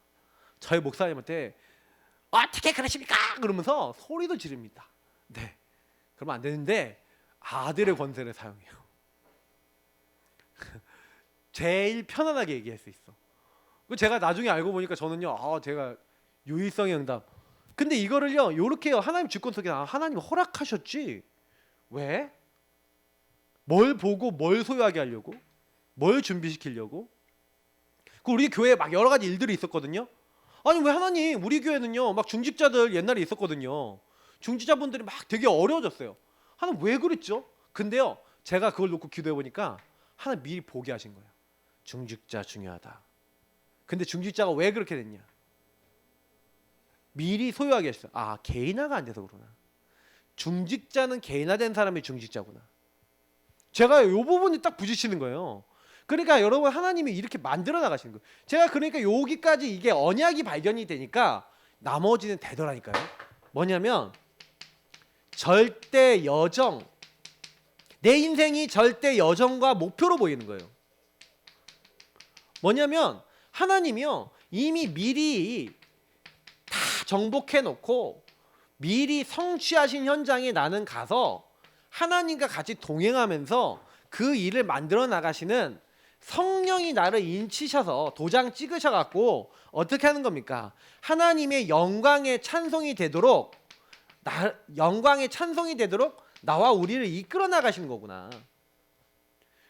저희 목사님한테 어떻게 그러십니까? 그러면서 소리도 지릅니다. 네, 그러면 안 되는데 아들의 권세를 사용해요. 제일 편안하게 얘기할 수 있어. 제가 나중에 알고 보니까 저는요, 제가 유의성의 응답. 근데 이거를요, 요렇게요, 하나님 주권 속에 하나님 허락하셨지. 왜? 뭘 보고 뭘 소유하게 하려고? 뭘 준비시키려고? 우리 교회에 막 여러 가지 일들이 있었거든요. 아니 왜 하나님, 우리 교회는요 막 중직자들 옛날에 있었거든요. 중직자분들이 막 되게 어려워졌어요. 하나님 왜 그랬죠? 근데요, 제가 그걸 놓고 기도해 보니까 하나님 미리 보게 하신 거예요. 중직자 중요하다. 근데 중직자가 왜 그렇게 됐냐? 미리 소유하게 했어. 아, 개인화가 안 돼서 그러나. 중직자는 개인화된 사람이 중직자구나. 제가 이 부분이 딱 부딪히는 거예요. 그러니까 여러분, 하나님이 이렇게 만들어 나가시는 거예요. 제가 그러니까 여기까지 이게 언약이 발견이 되니까 나머지는 되더라니까요. 뭐냐면 절대 여정. 내 인생이 절대 여정과 목표로 보이는 거예요. 뭐냐면 하나님이요, 이미 미리 다 정복해 놓고 미리 성취하신 현장에 나는 가서 하나님과 같이 동행하면서 그 일을 만들어 나가시는 성령이 나를 인치셔서 도장 찍으셔 갖고 어떻게 하는 겁니까? 하나님의 영광의 찬송이 되도록, 영광의 찬송이 되도록 나와 우리를 이끌어 나가시는 거구나.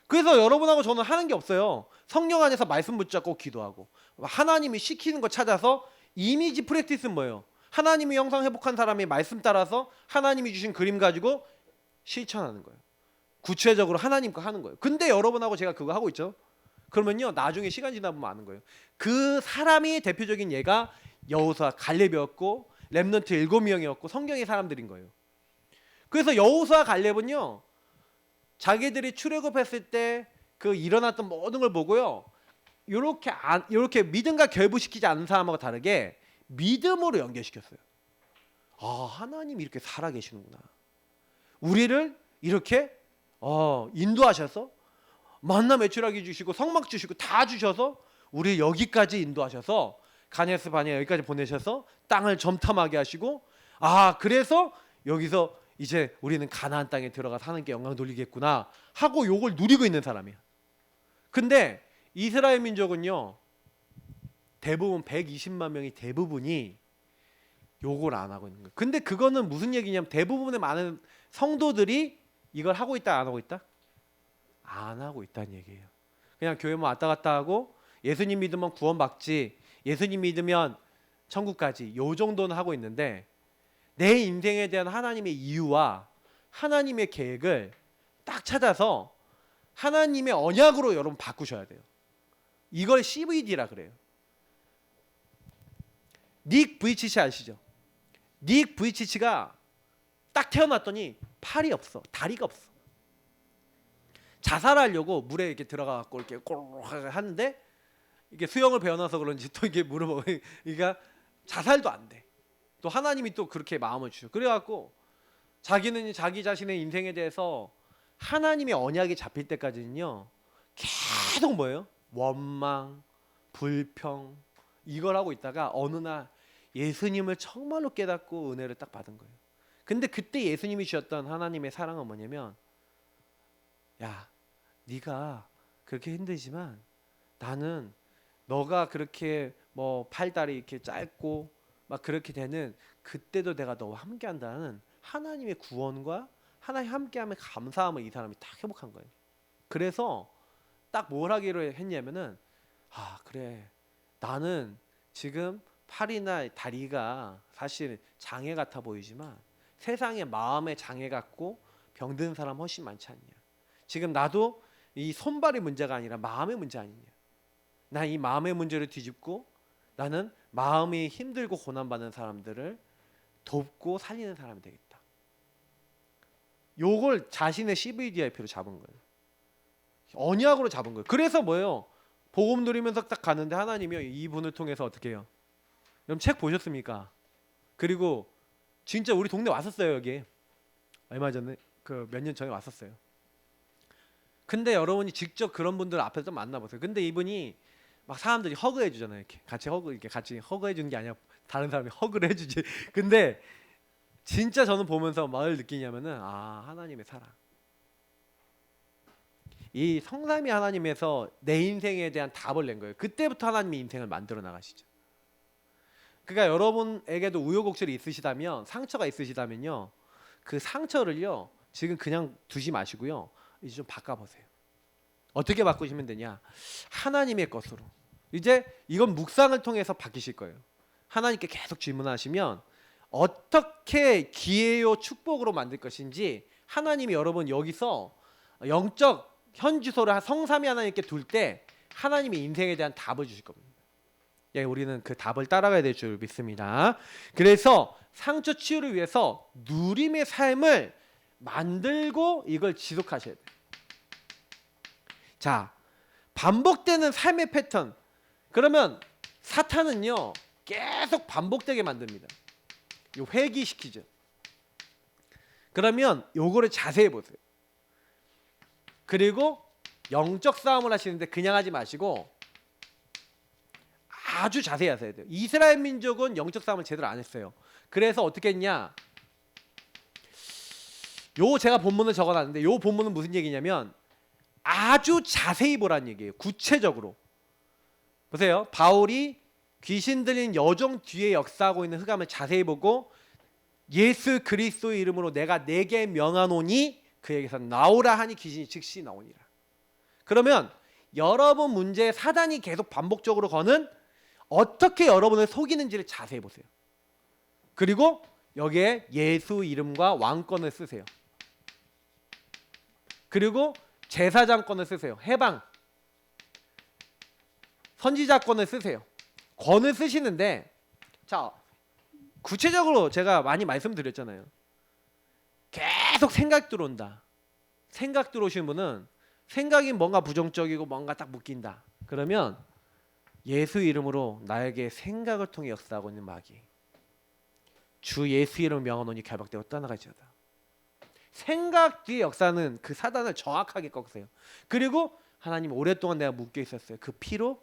그래서 여러분하고 저는 하는 게 없어요. 성령 안에서 말씀 붙잡고 기도하고, 하나님이 시키는 거 찾아서. 이미지 프랙티스는 뭐예요? 하나님이 형상 회복한 사람이 말씀 따라서 하나님이 주신 그림 가지고 실천하는 거예요. 구체적으로 하나님과 하는 거예요. 근데 여러분하고 제가 그거 하고 있죠. 그러면요, 나중에 시간 지나 보면 아는 거예요. 그 사람이 대표적인 예가 여호수아, 갈렙이었고 렘넌트 7명이었고 성경의 사람들인 거예요. 그래서 여호수아, 갈렙은요, 자기들이 출애굽했을 때 그 일어났던 모든 걸 보고요, 요렇게 믿음과 결부시키지 않는 사람하고 다르게 믿음으로 연결시켰어요. 아, 하나님이 이렇게 살아계시는구나. 우리를 이렇게 인도하셔서 만나 매출하게 주시고 성막 주시고 다 주셔서 우리 여기까지 인도하셔서 가네스 바네아 여기까지 보내셔서 땅을 점탐하게 하시고, 아, 그래서 여기서 이제 우리는 가나안 땅에 들어가 사는 게 영광 돌리겠구나 하고 요걸 누리고 있는 사람이야. 근데 이스라엘 민족은요, 대부분 120만 명이 대부분이 요걸 안 하고 있는 거예요. 근데 그거는 무슨 얘기냐면 대부분의 많은 성도들이 이걸 하고 있다, 안 하고 있다? 안 하고 있다는 얘기예요. 그냥 교회만 왔다 갔다 하고 예수님 믿으면 구원받지, 예수님 믿으면 천국 가지, 요 정도는 하고 있는데 내 인생에 대한 하나님의 이유와 하나님의 계획을 딱 찾아서 하나님의 언약으로 여러분 바꾸셔야 돼요. 이걸 CVD라 그래요. 닉 부이치치 아시죠? 닉 부이치치가 딱 태어났더니 팔이 없어, 다리가 없어. 자살하려고 물에 이렇게 들어가 갖고 이렇게 꼬르륵 하는데 이게 수영을 배워놔서 그런지 또 이게 물을 먹으니까 자살도 안 돼. 또 하나님이 또 그렇게 마음을 주셔. 그래갖고 자기는 자기 자신의 인생에 대해서 하나님의 언약이 잡힐 때까지는요, 계속 뭐예요? 원망, 불평, 이걸 하고 있다가 어느 날 예수님을 정말로 깨닫고 은혜를 딱 받은 거예요. 근데 그때 예수님이 주셨던 하나님의 사랑은 뭐냐면, 야, 네가 그렇게 힘들지만 나는 너가 그렇게 뭐 팔다리 이렇게 짧고 막 그렇게 되는 그때도 내가 너와 함께한다는 하나님의 구원과 하나님 함께함의 감사함을 이 사람이 딱 회복한 거예요. 그래서 딱 뭘 하기로 했냐면은, 아, 그래, 나는 지금 팔이나 다리가 사실 장애 같아 보이지만 세상에 마음의 장애 같고 병든 사람 훨씬 많지 않냐. 지금 나도 이 손발의 문제가 아니라 마음의 문제 아니냐. 나 이 마음의 문제를 뒤집고 나는 마음이 힘들고 고난받는 사람들을 돕고 살리는 사람이 되겠다. 요걸 자신의 CVDIP로 잡은 거예요. 언약으로 잡은 거예요. 그래서 뭐예요? 복음 누리면서 딱 가는데 하나님이 이분을 통해서 어떻게 해요? 여러분 책 보셨습니까? 그리고 진짜 우리 동네 왔었어요. 여기 얼마 전에 그 몇 년 전에 왔었어요. 근데 여러분이 직접 그런 분들 앞에서 좀 만나보세요. 근데 이분이 막 사람들이 허그해 주잖아요. 이렇게 같이 허그해 주는 게 아니라 다른 사람이 허그를 해주지. 근데 진짜 저는 보면서 뭘 느끼냐면은 하나님의 사랑. 이 성삼위 하나님에서 내 인생에 대한 답을 낸 거예요. 그때부터 하나님이 인생을 만들어 나가시죠. 그러니까 여러분에게도 우여곡절이 있으시다면, 상처가 있으시다면요, 그 상처를요 지금 그냥 두지 마시고요, 이제 좀 바꿔보세요. 어떻게 바꾸시면 되냐? 하나님의 것으로. 이제 이건 묵상을 통해서 바뀌실 거예요. 하나님께 계속 질문하시면 어떻게 기회요 축복으로 만들 것인지 하나님이 여러분 여기서 영적 현주소를 성삼위 하나님께 둘 때 하나님이 인생에 대한 답을 주실 겁니다. 예, 우리는 그 답을 따라가야 될 줄 믿습니다. 그래서 상처 치유를 위해서 누림의 삶을 만들고 이걸 지속하셔야 돼요. 자, 반복되는 삶의 패턴. 그러면 사탄은요 계속 반복되게 만듭니다. 요 회귀시키죠. 그러면 요거를 자세히 보세요. 그리고 영적 싸움을 하시는데 그냥 하지 마시고 아주 자세히 하셔야 돼요. 이스라엘 민족은 영적 싸움을 제대로 안 했어요. 그래서 어떻게 했냐? 요 제가 본문을 적어놨는데 요 본문은 무슨 얘기냐면 아주 자세히 보라는 얘기예요. 구체적으로 보세요. 바울이 귀신 들린 여종 뒤에 역사하고 있는 흑암을 자세히 보고 예수 그리스도의 이름으로 내가 내게 명하노니 그에게서 나오라 하니 귀신이 즉시 나오니라. 그러면 여러분 문제에 사단이 계속 반복적으로 거는 어떻게 여러분을 속이는지를 자세히 보세요. 그리고 여기에 예수 이름과 왕권을 쓰세요. 그리고 제사장권을 쓰세요. 해방 선지자권을 쓰세요. 권을 쓰시는데, 자 구체적으로 제가 많이 말씀드렸잖아요. 계속 생각 들어온다. 생각 들어오시는 분은 생각이 뭔가 부정적이고 뭔가 딱 묶인다. 그러면 예수 이름으로 나에게 생각을 통해 역사하고 있는 마귀, 주 예수 이름 명하노니 결박되고 떠나가지어다. 생각 뒤에 역사는 그 사단을 정확하게 꺾으세요. 그리고 하나님 오랫동안 내가 묶여 있었어요. 그 피로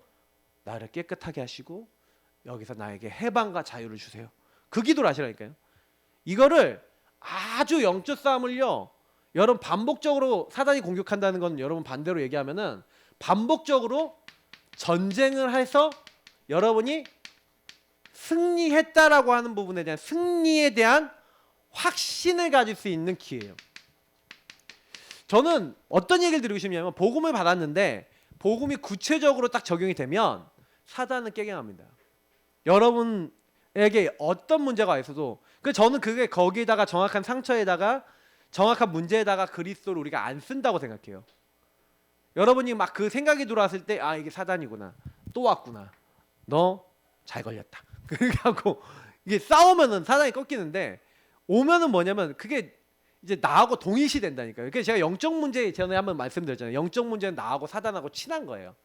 나를 깨끗하게 하시고 여기서 나에게 해방과 자유를 주세요. 그 기도를 하시라니까요. 이거를 아주 영적 싸움을요, 여러분 반복적으로 사단이 공격한다는 건 여러분 반대로 얘기하면은 반복적으로 전쟁을 해서 여러분이 승리했다라고 하는 부분에 대한 승리에 대한 확신을 가질 수 있는 기회예요. 저는 어떤 얘기를 드리고 싶냐면 복음을 받았는데 복음이 구체적으로 딱 적용이 되면 사단은 깨갱합니다. 여러분에게 어떤 문제가 있어도 저는 그게 거기에다가 정확한 상처에다가 정확한 문제에다가 그리스도를 우리가 안 쓴다고 생각해요. 여러분이 막 그 생각이 들어왔을 때 이게 사단이구나, 또 왔구나, 너 잘 걸렸다 그렇게 하고 이게 싸우면은 사단이 꺾이는데 오면은 뭐냐면 그게 이제 나하고 동일시 된다니까요. 그래서 제가 영적 문제 전에 한번 말씀드렸잖아요. 영적 문제는 나하고 사단하고 친한 거예요.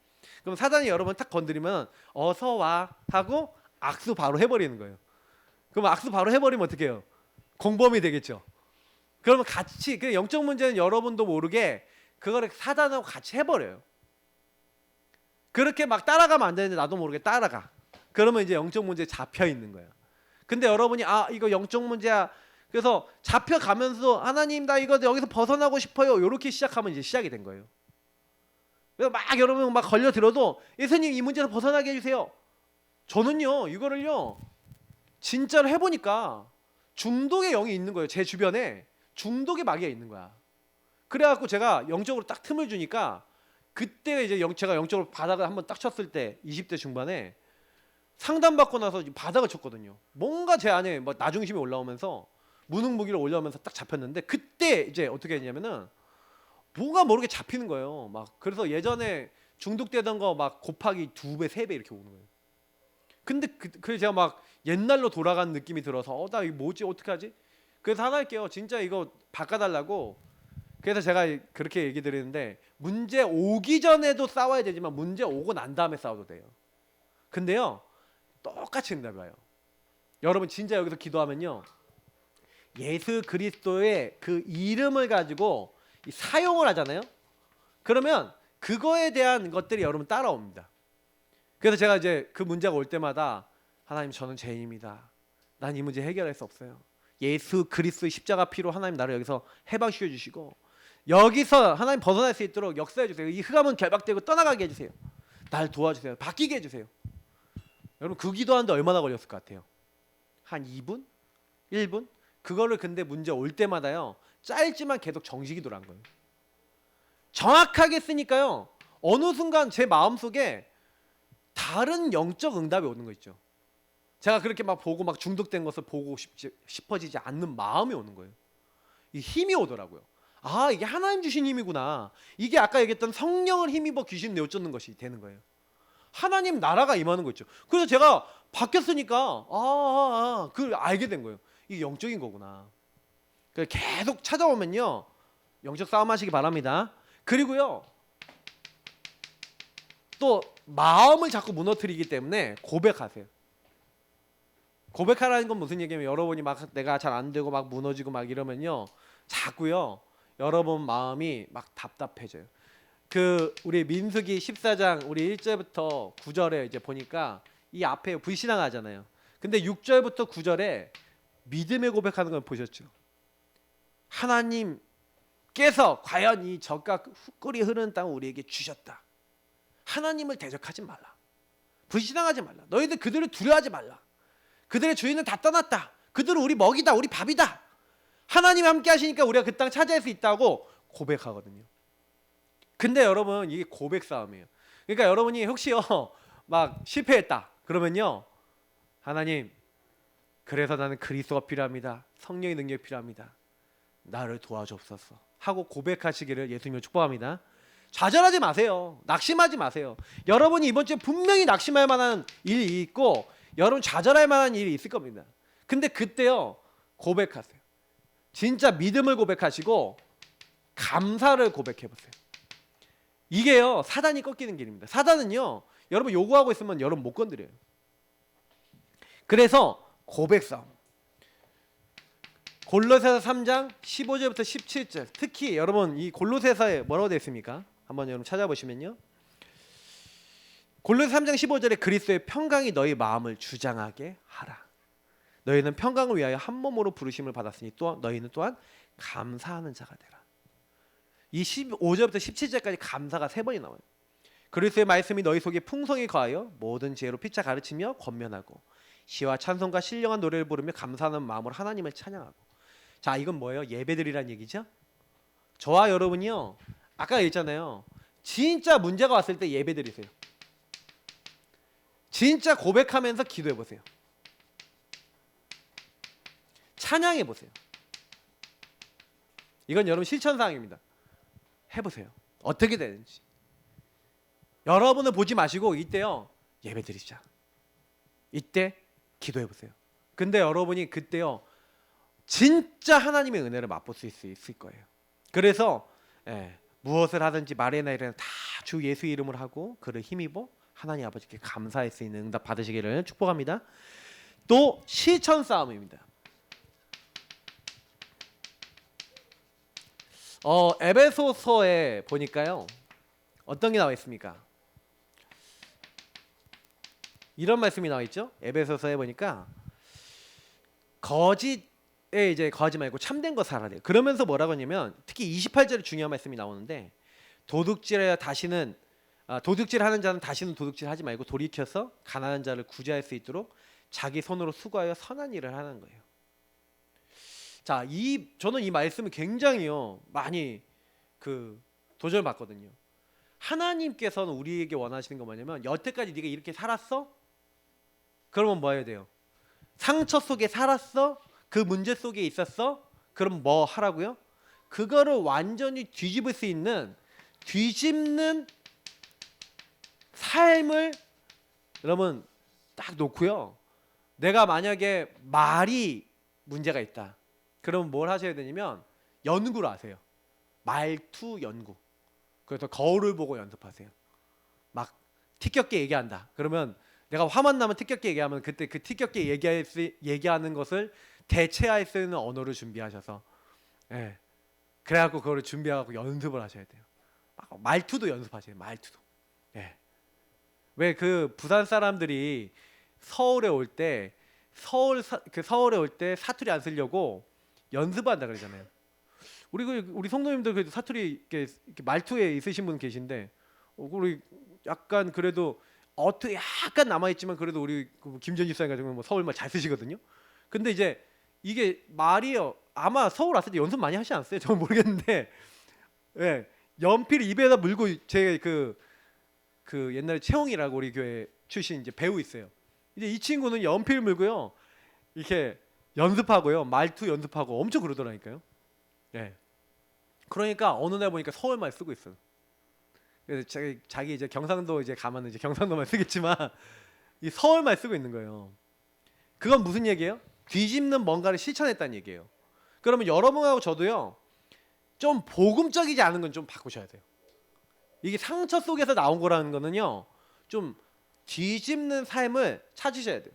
그럼 사단이 여러분 딱 건드리면 어서 와 하고 악수 바로 해버리는 거예요. 그럼 악수 바로 해버리면 어떻게 해요? 공범이 되겠죠. 그러면 같이 그 영적 문제는 여러분도 모르게 그거를 사단하고 같이 해버려요. 그렇게 막 따라가면 안 되는데 나도 모르게 따라가. 그러면 이제 영적 문제에 잡혀 있는 거예요. 근데 여러분이 이거 영적 문제야. 그래서 잡혀가면서 하나님 나 이거 여기서 벗어나고 싶어요. 이렇게 시작하면 이제 시작이 된 거예요. 그래서 막 여러분 막 걸려들어도 예수님 이 문제에서 벗어나게 해주세요. 저는요 이거를요 진짜로 해보니까 중독의 영이 있는 거예요. 제 주변에 중독의 마귀가 있는 거야. 그래갖고 제가 영적으로 딱 틈을 주니까 그때 이제 제가 영적으로 바닥을 한번 딱 쳤을 때 20대 중반에 상담받고 나서 바닥을 쳤거든요. 뭔가 제 안에 뭐 나중심이 올라오면서 무능무기를 올라오면서 딱 잡혔는데, 그때 이제 어떻게 했냐면은 뭔가 모르게 잡히는 거예요. 막 그래서 예전에 중독되던 거 막 곱하기 2배, 3배 이렇게 오는 거예요. 근데 그 제가 막 옛날로 돌아간 느낌이 들어서 나 이거 뭐지, 어떻게 하지? 그래서 하나 할게요. 진짜 이거 바꿔달라고. 그래서 제가 그렇게 얘기 드리는데, 문제 오기 전에도 싸워야 되지만 문제 오고 난 다음에 싸워도 돼요. 근데요, 똑같이 응답이 와요. 여러분 진짜 여기서 기도하면요, 예수 그리스도의 그 이름을 가지고 사용을 하잖아요. 그러면 그거에 대한 것들이 여러분 따라옵니다. 그래서 제가 이제 그 문제가 올 때마다, 하나님 저는 죄인입니다. 난 이 문제 해결할 수 없어요. 예수 그리스도의 십자가 피로 하나님 나를 여기서 해방시켜 주시고, 여기서 하나님 벗어날 수 있도록 역사해 주세요. 이 흑암은 결박되고 떠나가게 해주세요. 날 도와주세요. 바뀌게 해주세요. 여러분 그 기도하는데 얼마나 걸렸을 것 같아요? 한 2분? 1분? 그거를 근데 문제 올 때마다요, 짧지만 계속 정식 기도를 한 거예요. 정확하게 쓰니까요, 어느 순간 제 마음속에 다른 영적 응답이 오는 거 있죠. 제가 그렇게 막 보고 막 중독된 것을 보고 싶어지지 않는 마음이 오는 거예요. 이 힘이 오더라고요. 아, 이게 하나님 주신 힘이구나. 이게 아까 얘기했던 성령을 힘입어 귀신 내어쫓는 것이 되는 거예요. 하나님 나라가 임하는 거 있죠. 그래서 제가 바뀌었으니까 그걸 알게 된 거예요. 이게 영적인 거구나. 그래서 계속 찾아오면요, 영적 싸움 하시기 바랍니다. 그리고요, 또 마음을 자꾸 무너뜨리기 때문에 고백하세요. 고백하라는 건 무슨 얘기냐면, 여러분이 막 내가 잘 안 되고 막 무너지고 막 이러면요, 자꾸요 여러분 마음이 막 답답해져요. 그 우리 민수기 14장 우리 1절부터 9절에 이제 보니까 이 앞에 불신앙하잖아요. 근데 6절부터 9절에 믿음의 고백하는 걸 보셨죠? 하나님께서 과연 이 젖과 흙꿀이 흐르는 땅을 우리에게 주셨다. 하나님을 대적하지 말라. 불신앙하지 말라. 너희들 그들을 두려워하지 말라. 그들의 주인은 다 떠났다. 그들은 우리 먹이다. 우리 밥이다. 하나님이 함께 하시니까 우리가 그 땅 차지할 수 있다고 고백하거든요. 근데 여러분 이게 고백 싸움이에요. 그러니까 여러분이 혹시요 막 실패했다 그러면요, 하나님 그래서 나는 그리스도가 필요합니다. 성령의 능력이 필요합니다. 나를 도와주옵소서 하고 고백하시기를 예수님을 축복합니다. 좌절하지 마세요. 낙심하지 마세요. 여러분이 이번 주에 분명히 낙심할 만한 일이 있고 여러분 좌절할 만한 일이 있을 겁니다. 근데 그때요 고백하세요. 진짜 믿음을 고백하시고 감사를 고백해보세요. 이게요 사단이 꺾이는 길입니다. 사단은요 여러분 요구하고 있으면 여러분 못 건드려요. 그래서 고백 싸움. 골로새서 3장 15절부터 17절, 특히 여러분 이 골로새서에 뭐라고 되어 있습니까? 한번 여러분 찾아보시면요, 골로새 3장 15절에 그리스도의 평강이 너희 마음을 주장하게 하라. 너희는 평강을 위하여 한 몸으로 부르심을 받았으니 또 너희는 또한 감사하는 자가 되라. 이 15절부터 17절까지 감사가 3번이 나와요. 그리스도의 말씀이 너희 속에 풍성히 거하여 모든 지혜로 피차 가르치며 권면하고 시와 찬송과 신령한 노래를 부르며 감사하는 마음으로 하나님을 찬양하고. 자, 이건 뭐예요? 예배드리란 얘기죠. 저와 여러분이요 아까 얘기했잖아요, 진짜 문제가 왔을 때 예배드리세요. 진짜 고백하면서 기도해보세요. 찬양해보세요. 이건 여러분 실천사항입니다. 해보세요. 어떻게 되는지. 여러분을 보지 마시고 이때요 예배드리자. 이때 기도해보세요. 근데 여러분이 그때요 진짜 하나님의 은혜를 맛볼 수 있을 거예요. 그래서 무엇을 하든지 말이나 일이나 다 주 예수 이름으로 하고 그를 힘입어 하나님 아버지께 감사할 수 있는 응답 받으시기를 축복합니다. 또 실천 싸움입니다. 에베소서에 보니까요 어떤 게 나와 있습니까? 이런 말씀이 나와 있죠. 에베소서에 보니까 거짓에 이제 거짓 말고 참된 거 살아야 돼요. 그러면서 뭐라고 하냐면 특히 28절에 중요한 말씀이 나오는데, 도둑질하는 자는 다시는 도둑질하지 말고 돌이켜서 가난한 자를 구제할 수 있도록 자기 손으로 수고하여 선한 일을 하는 거예요. 자, 저는 이 말씀을 굉장히요 많이 도전을 받거든요. 하나님께서는 우리에게 원하시는 거 뭐냐면, 여태까지 네가 이렇게 살았어? 그러면 뭐 해야 돼요? 상처 속에 살았어? 그 문제 속에 있었어? 그럼 뭐 하라고요? 그거를 완전히 뒤집을 수 있는 뒤집는 삶을 여러분 딱 놓고요. 내가 만약에 말이 문제가 있다. 그럼 뭘 하셔야 되냐면 연구를 하세요. 말투 연구. 그래서 거울을 보고 연습하세요. 막 티격게 얘기한다. 그러면 내가 화만 나면 티격게 얘기하면 그때 그 티격게 얘기하는 것을 대체할 수 있는 언어를 준비하셔서 예. 그래갖고 그거를 준비하고 연습을 하셔야 돼요. 말투도 연습하세요. 말투도. 예. 왜 그 부산 사람들이 서울에 올 때 서울에 올 때 사투리 안 쓰려고 연습한다 그러잖아요. 우리 성도님들 그래도 사투리 이렇게 말투에 있으신 분 계신데 우리 약간 그래도 어떻게 약간 남아 있지만 그래도 우리 김전 집사님 같은 경우는 뭐 서울말 잘 쓰시거든요. 근데 이제 이게 말이요. 아마 서울 왔을 때 연습 많이 하시지 않았어요? 저는 모르겠는데, 예, 연필 입에다 물고 제 그 옛날에 채홍이라고 우리 교회 출신 이제 배우 있어요. 이제 이 친구는 연필 물고요, 이렇게 연습하고요, 말투 연습하고 엄청 그러더라니까요. 예. 그러니까 어느 날 보니까 서울말 쓰고 있어요. 그래서 자기 이제 경상도 이제 가면은 이제 경상도말 쓰겠지만 이 서울말 쓰고 있는 거예요. 그건 무슨 얘기예요? 뒤집는 뭔가를 실천했다는 얘기예요. 그러면 여러분하고 저도요, 좀 복음적이지 않은 건 좀 바꾸셔야 돼요. 이게 상처 속에서 나온 거라는 거는요, 좀 뒤집는 삶을 찾으셔야 돼요.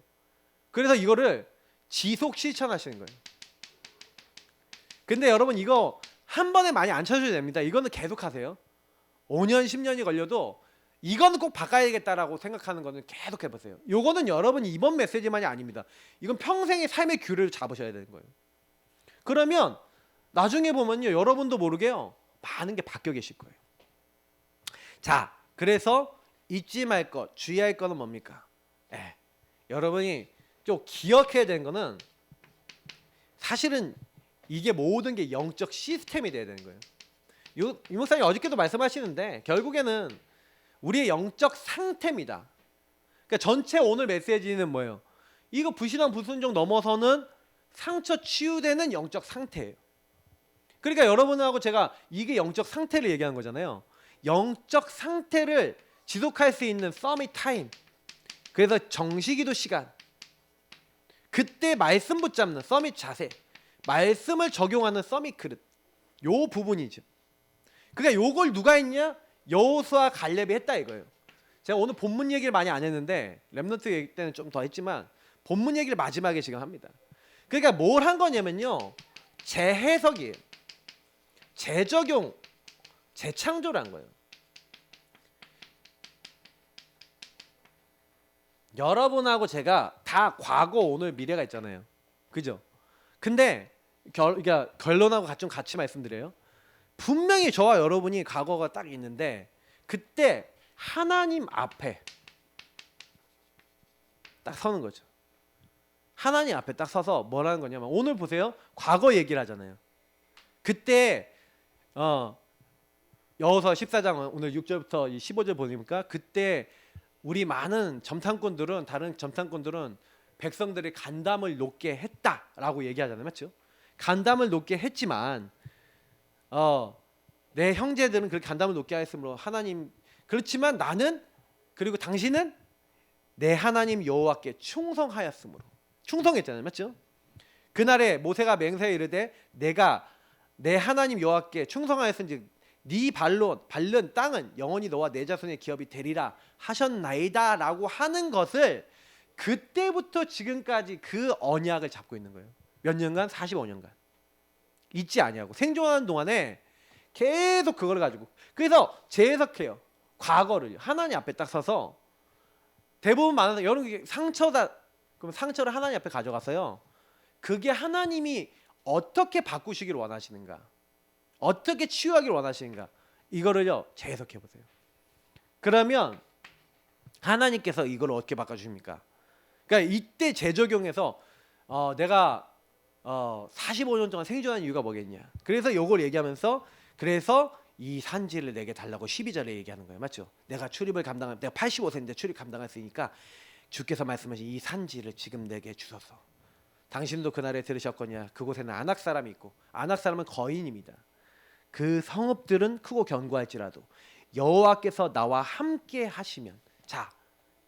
그래서 이거를 지속 실천하시는 거예요. 근데 여러분 이거 한 번에 많이 안 찾으셔도 됩니다. 이거는 계속 하세요. 5년 10년이 걸려도 이거는 꼭 바꿔야겠다라고 생각하는 거는 계속 해보세요. 요거는 여러분이 이번 메시지만이 아닙니다. 이건 평생의 삶의 균을 잡으셔야 되는 거예요. 그러면 나중에 보면요, 여러분도 모르게요, 많은 게 바뀌어 계실 거예요. 자, 그래서 잊지 말 것, 주의할 것은 뭡니까? 여러분이 좀 기억해야 되는 거는 사실은 이게 모든 게 영적 시스템이 돼야 되는 거예요. 이 목사님 어저께도 말씀하시는데 결국에는 우리의 영적 상태입니다. 그러니까 전체 오늘 메시지는 뭐예요? 이거 불신앙 불순종 넘어서는 상처 치유되는 영적 상태예요. 그러니까 여러분하고 제가 이게 영적 상태를 얘기하는 거잖아요. 영적 상태를 지속할 수 있는 서밋 타임. 그래서 정시기도 시간. 그때 말씀 붙잡는 서밋 자세. 말씀을 적용하는 서밋 그릇. 요 부분이죠. 그러니까 요걸 누가 했냐? 여호수아 갈렙이 했다 이거예요. 제가 오늘 본문 얘기를 많이 안 했는데 렘넌트 얘기 때는 좀 더 했지만 본문 얘기를 마지막에 지금 합니다. 그러니까 뭘 한 거냐면요, 재해석이에요. 재적용, 재창조를 한 거예요. 여러분하고 제가 다 과거, 오늘, 미래가 있잖아요. 그죠? 근데 그러니까 결론하고 좀 같이 말씀드려요. 분명히 저와 여러분이 과거가 딱 있는데 그때 하나님 앞에 딱 서는 거죠. 하나님 앞에 딱 서서 뭐라는 거냐면, 오늘 보세요. 과거 얘기를 하잖아요. 그때 여호수아 14장 오늘 6절부터 15절 보니까 그때 우리 많은 다른 점탕꾼들은 백성들의 간담을 높게 했다라고 얘기하잖아요. 맞죠? 간담을 높게 했지만 내 형제들은 그렇게 간담을 높게 하였으므로 하나님, 그렇지만 나는, 그리고 당신은 내 하나님 여호와께 충성하였으므로, 충성했잖아요. 맞죠? 그날에 모세가 맹세에 이르되 내가 내 하나님 여호와께 충성하였은즉 네 발로 밟는 땅은 영원히 너와 내 자손의 기업이 되리라 하셨나이다 라고 하는 것을 그때부터 지금까지 그 언약을 잡고 있는 거예요. 몇 년간? 45년간 잊지 아니하고 생존하는 동안에 계속 그걸 가지고, 그래서 재해석해요. 과거를 하나님 앞에 딱 서서, 대부분 많은 여러분 상처다, 그럼 상처를 하나님 앞에 가져가서요, 그게 하나님이 어떻게 바꾸시기를 원하시는가, 어떻게 치유하기를 원하시는가, 이거를요 재해석해 보세요. 그러면 하나님께서 이걸 어떻게 바꿔주십니까? 그러니까 이때 재적용해서 내가 45년 동안 생존한 이유가 뭐겠냐, 그래서 이걸 얘기하면서, 그래서 이 산지를 내게 달라고 12절에 얘기하는 거예요. 맞죠? 내가 출입을 감당할, 내가 85세인데 출입 감당할 수 있으니까 주께서 말씀하신 이 산지를 지금 내게 주소서. 당신도 그날에 들으셨거냐. 그곳에는 아낙 사람이 있고, 아낙 사람은 거인입니다. 그 성읍들은 크고 견고할지라도 여호와께서 나와 함께 하시면. 자,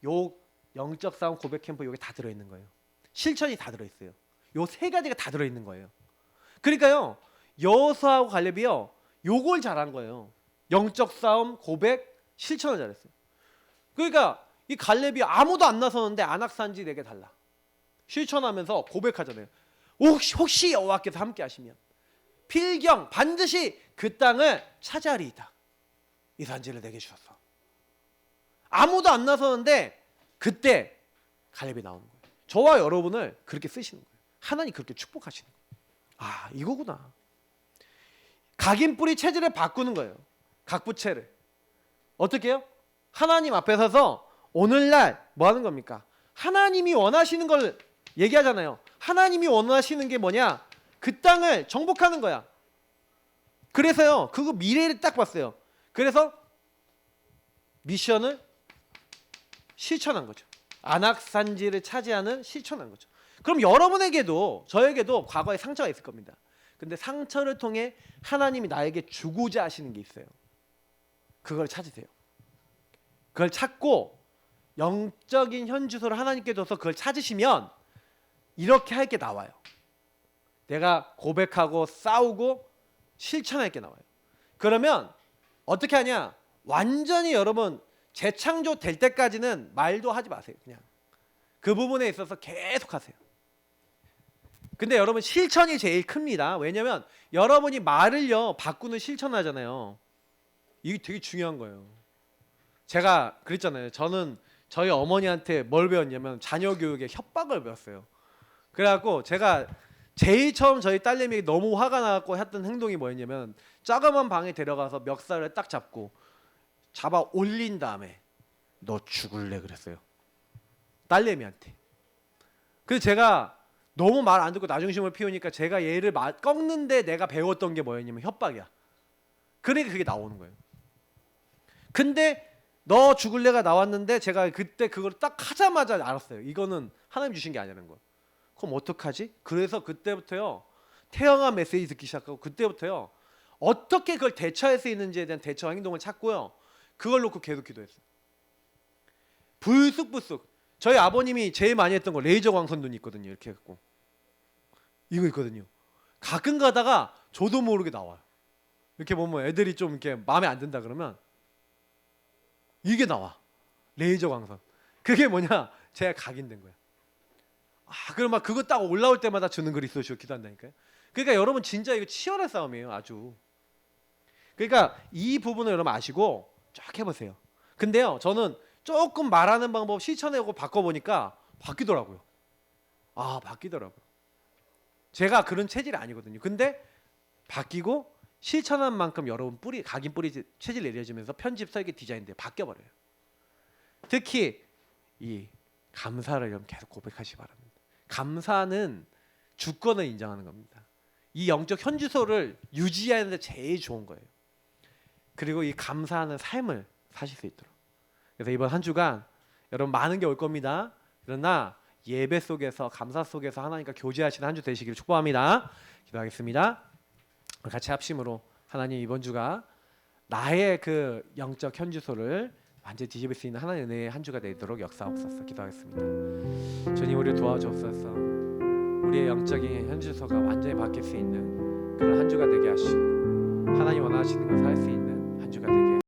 요 영적 싸움 고백 캠프 여기 다 들어있는 거예요. 실천이 다 들어있어요. 요 세 가지가 다 들어있는 거예요. 그러니까요, 여호수아하고 갈렙이요, 요걸 잘한 거예요. 영적 싸움, 고백, 실천을 잘했어요. 그러니까 이 갈렙이 아무도 안 나서는데 아낙산지 내게 달라. 실천하면서 고백하잖아요. 혹시 여호와께서 함께 하시면 필경 반드시 그 땅을 차지하리이다. 이 산지를 내게 주셨어. 아무도 안 나서는데 그때 갈렙이 나오는 거예요. 저와 여러분을 그렇게 쓰시는 거예요. 하나님 그렇게 축복하시는 거예요. 아, 이거구나. 각인뿌리 체질을 바꾸는 거예요. 각부체를. 어떻게 해요? 하나님 앞에 서서 오늘날 뭐 하는 겁니까? 하나님이 원하시는 걸 얘기하잖아요. 하나님이 원하시는 게 뭐냐? 그 땅을 정복하는 거야. 그래서요, 그거 미래를 딱 봤어요. 그래서 미션을 실천한 거죠. 안악산지를 차지하는 실천한 거죠. 그럼 여러분에게도 저에게도 과거에 상처가 있을 겁니다. 근데 상처를 통해 하나님이 나에게 주고자 하시는 게 있어요. 그걸 찾으세요. 그걸 찾고 영적인 현주소를 하나님께 줘서 그걸 찾으시면 이렇게 할 게 나와요. 내가 고백하고 싸우고 실천할 게 나와요. 그러면 어떻게 하냐? 완전히 여러분 재창조 될 때까지는 말도 하지 마세요. 그냥 그 부분에 있어서 계속 하세요. 근데 여러분 실천이 제일 큽니다. 왜냐면 여러분이 말을요 바꾸는 실천하잖아요. 이게 되게 중요한 거예요. 제가 그랬잖아요. 저는 저희 어머니한테 뭘 배웠냐면 자녀 교육에 협박을 배웠어요. 그래갖고 제가 제일 처음 저희 딸내미에게 너무 화가 나갖고 했던 행동이 뭐였냐면 작은 방에 데려가서 멱살을 딱 잡아 올린 다음에 너 죽을래 그랬어요. 딸내미한테. 그래서 제가 너무 말 안 듣고 나중심을 피우니까 제가 얘를 꺾는데 내가 배웠던 게 뭐였냐면 협박이야. 그러니까 그게 나오는 거예요. 근데 너 죽을래가 나왔는데 제가 그때 그걸 딱 하자마자 알았어요. 이거는 하나님 주신 게 아니라는 거. 그럼 어떡하지? 그래서 그때부터요 태영한 메시지 듣기 시작하고 그때부터요 어떻게 그걸 대처할 수 있는지에 대한 대처 행동을 찾고요. 그걸 놓고 계속 기도했어요. 불쑥불쑥. 저희 아버님이 제일 많이 했던 거 레이저 광선 눈이 있거든요. 이렇게 해갖고 이거 있거든요. 가끔 가다가 저도 모르게 나와요. 이렇게 보면 애들이 좀 이렇게 마음에 안 든다 그러면 이게 나와. 레이저 광선. 그게 뭐냐? 제가 각인된 거야. 그럼 막 그거 딱 올라올 때마다 주는 그리스도시로 기도한다니까요. 그러니까 여러분 진짜 이거 치열한 싸움이에요. 아주. 그러니까 이 부분을 여러분 아시고 쫙 해보세요. 근데요 저는 조금 말하는 방법 실천하고 바꿔보니까 바뀌더라고요. 바뀌더라고요. 제가 그런 체질이 아니거든요. 근데 바뀌고 실천한 만큼 여러분 각인 뿌리 체질 내려지면서 편집 설계 디자인들 바뀌어버려요. 특히 이 감사를 여러분 계속 고백하시기 바랍니다. 감사는 주권을 인정하는 겁니다. 이 영적 현주소를 유지하는 데 제일 좋은 거예요. 그리고 이 감사하는 삶을 사실 수 있도록. 그래서 이번 한 주간 여러분 많은 게 올 겁니다. 그러나 예배 속에서 감사 속에서 하나님과 교제하시는 한 주 되시기를 축복합니다. 기도하겠습니다. 같이 합심으로 하나님 이번 주가 나의 그 영적 현주소를 완전히 뒤집을 수 있는 하나님의 은혜의 한 주가 되도록 역사하옵소서. 기도하겠습니다. 주님 우리를 도와주옵소서. 우리의 영적인 현주소가 완전히 바뀔 수 있는 그런 한 주가 되게 하시고 하나님 원하시는 걸 살 수 있는 한 주가 되게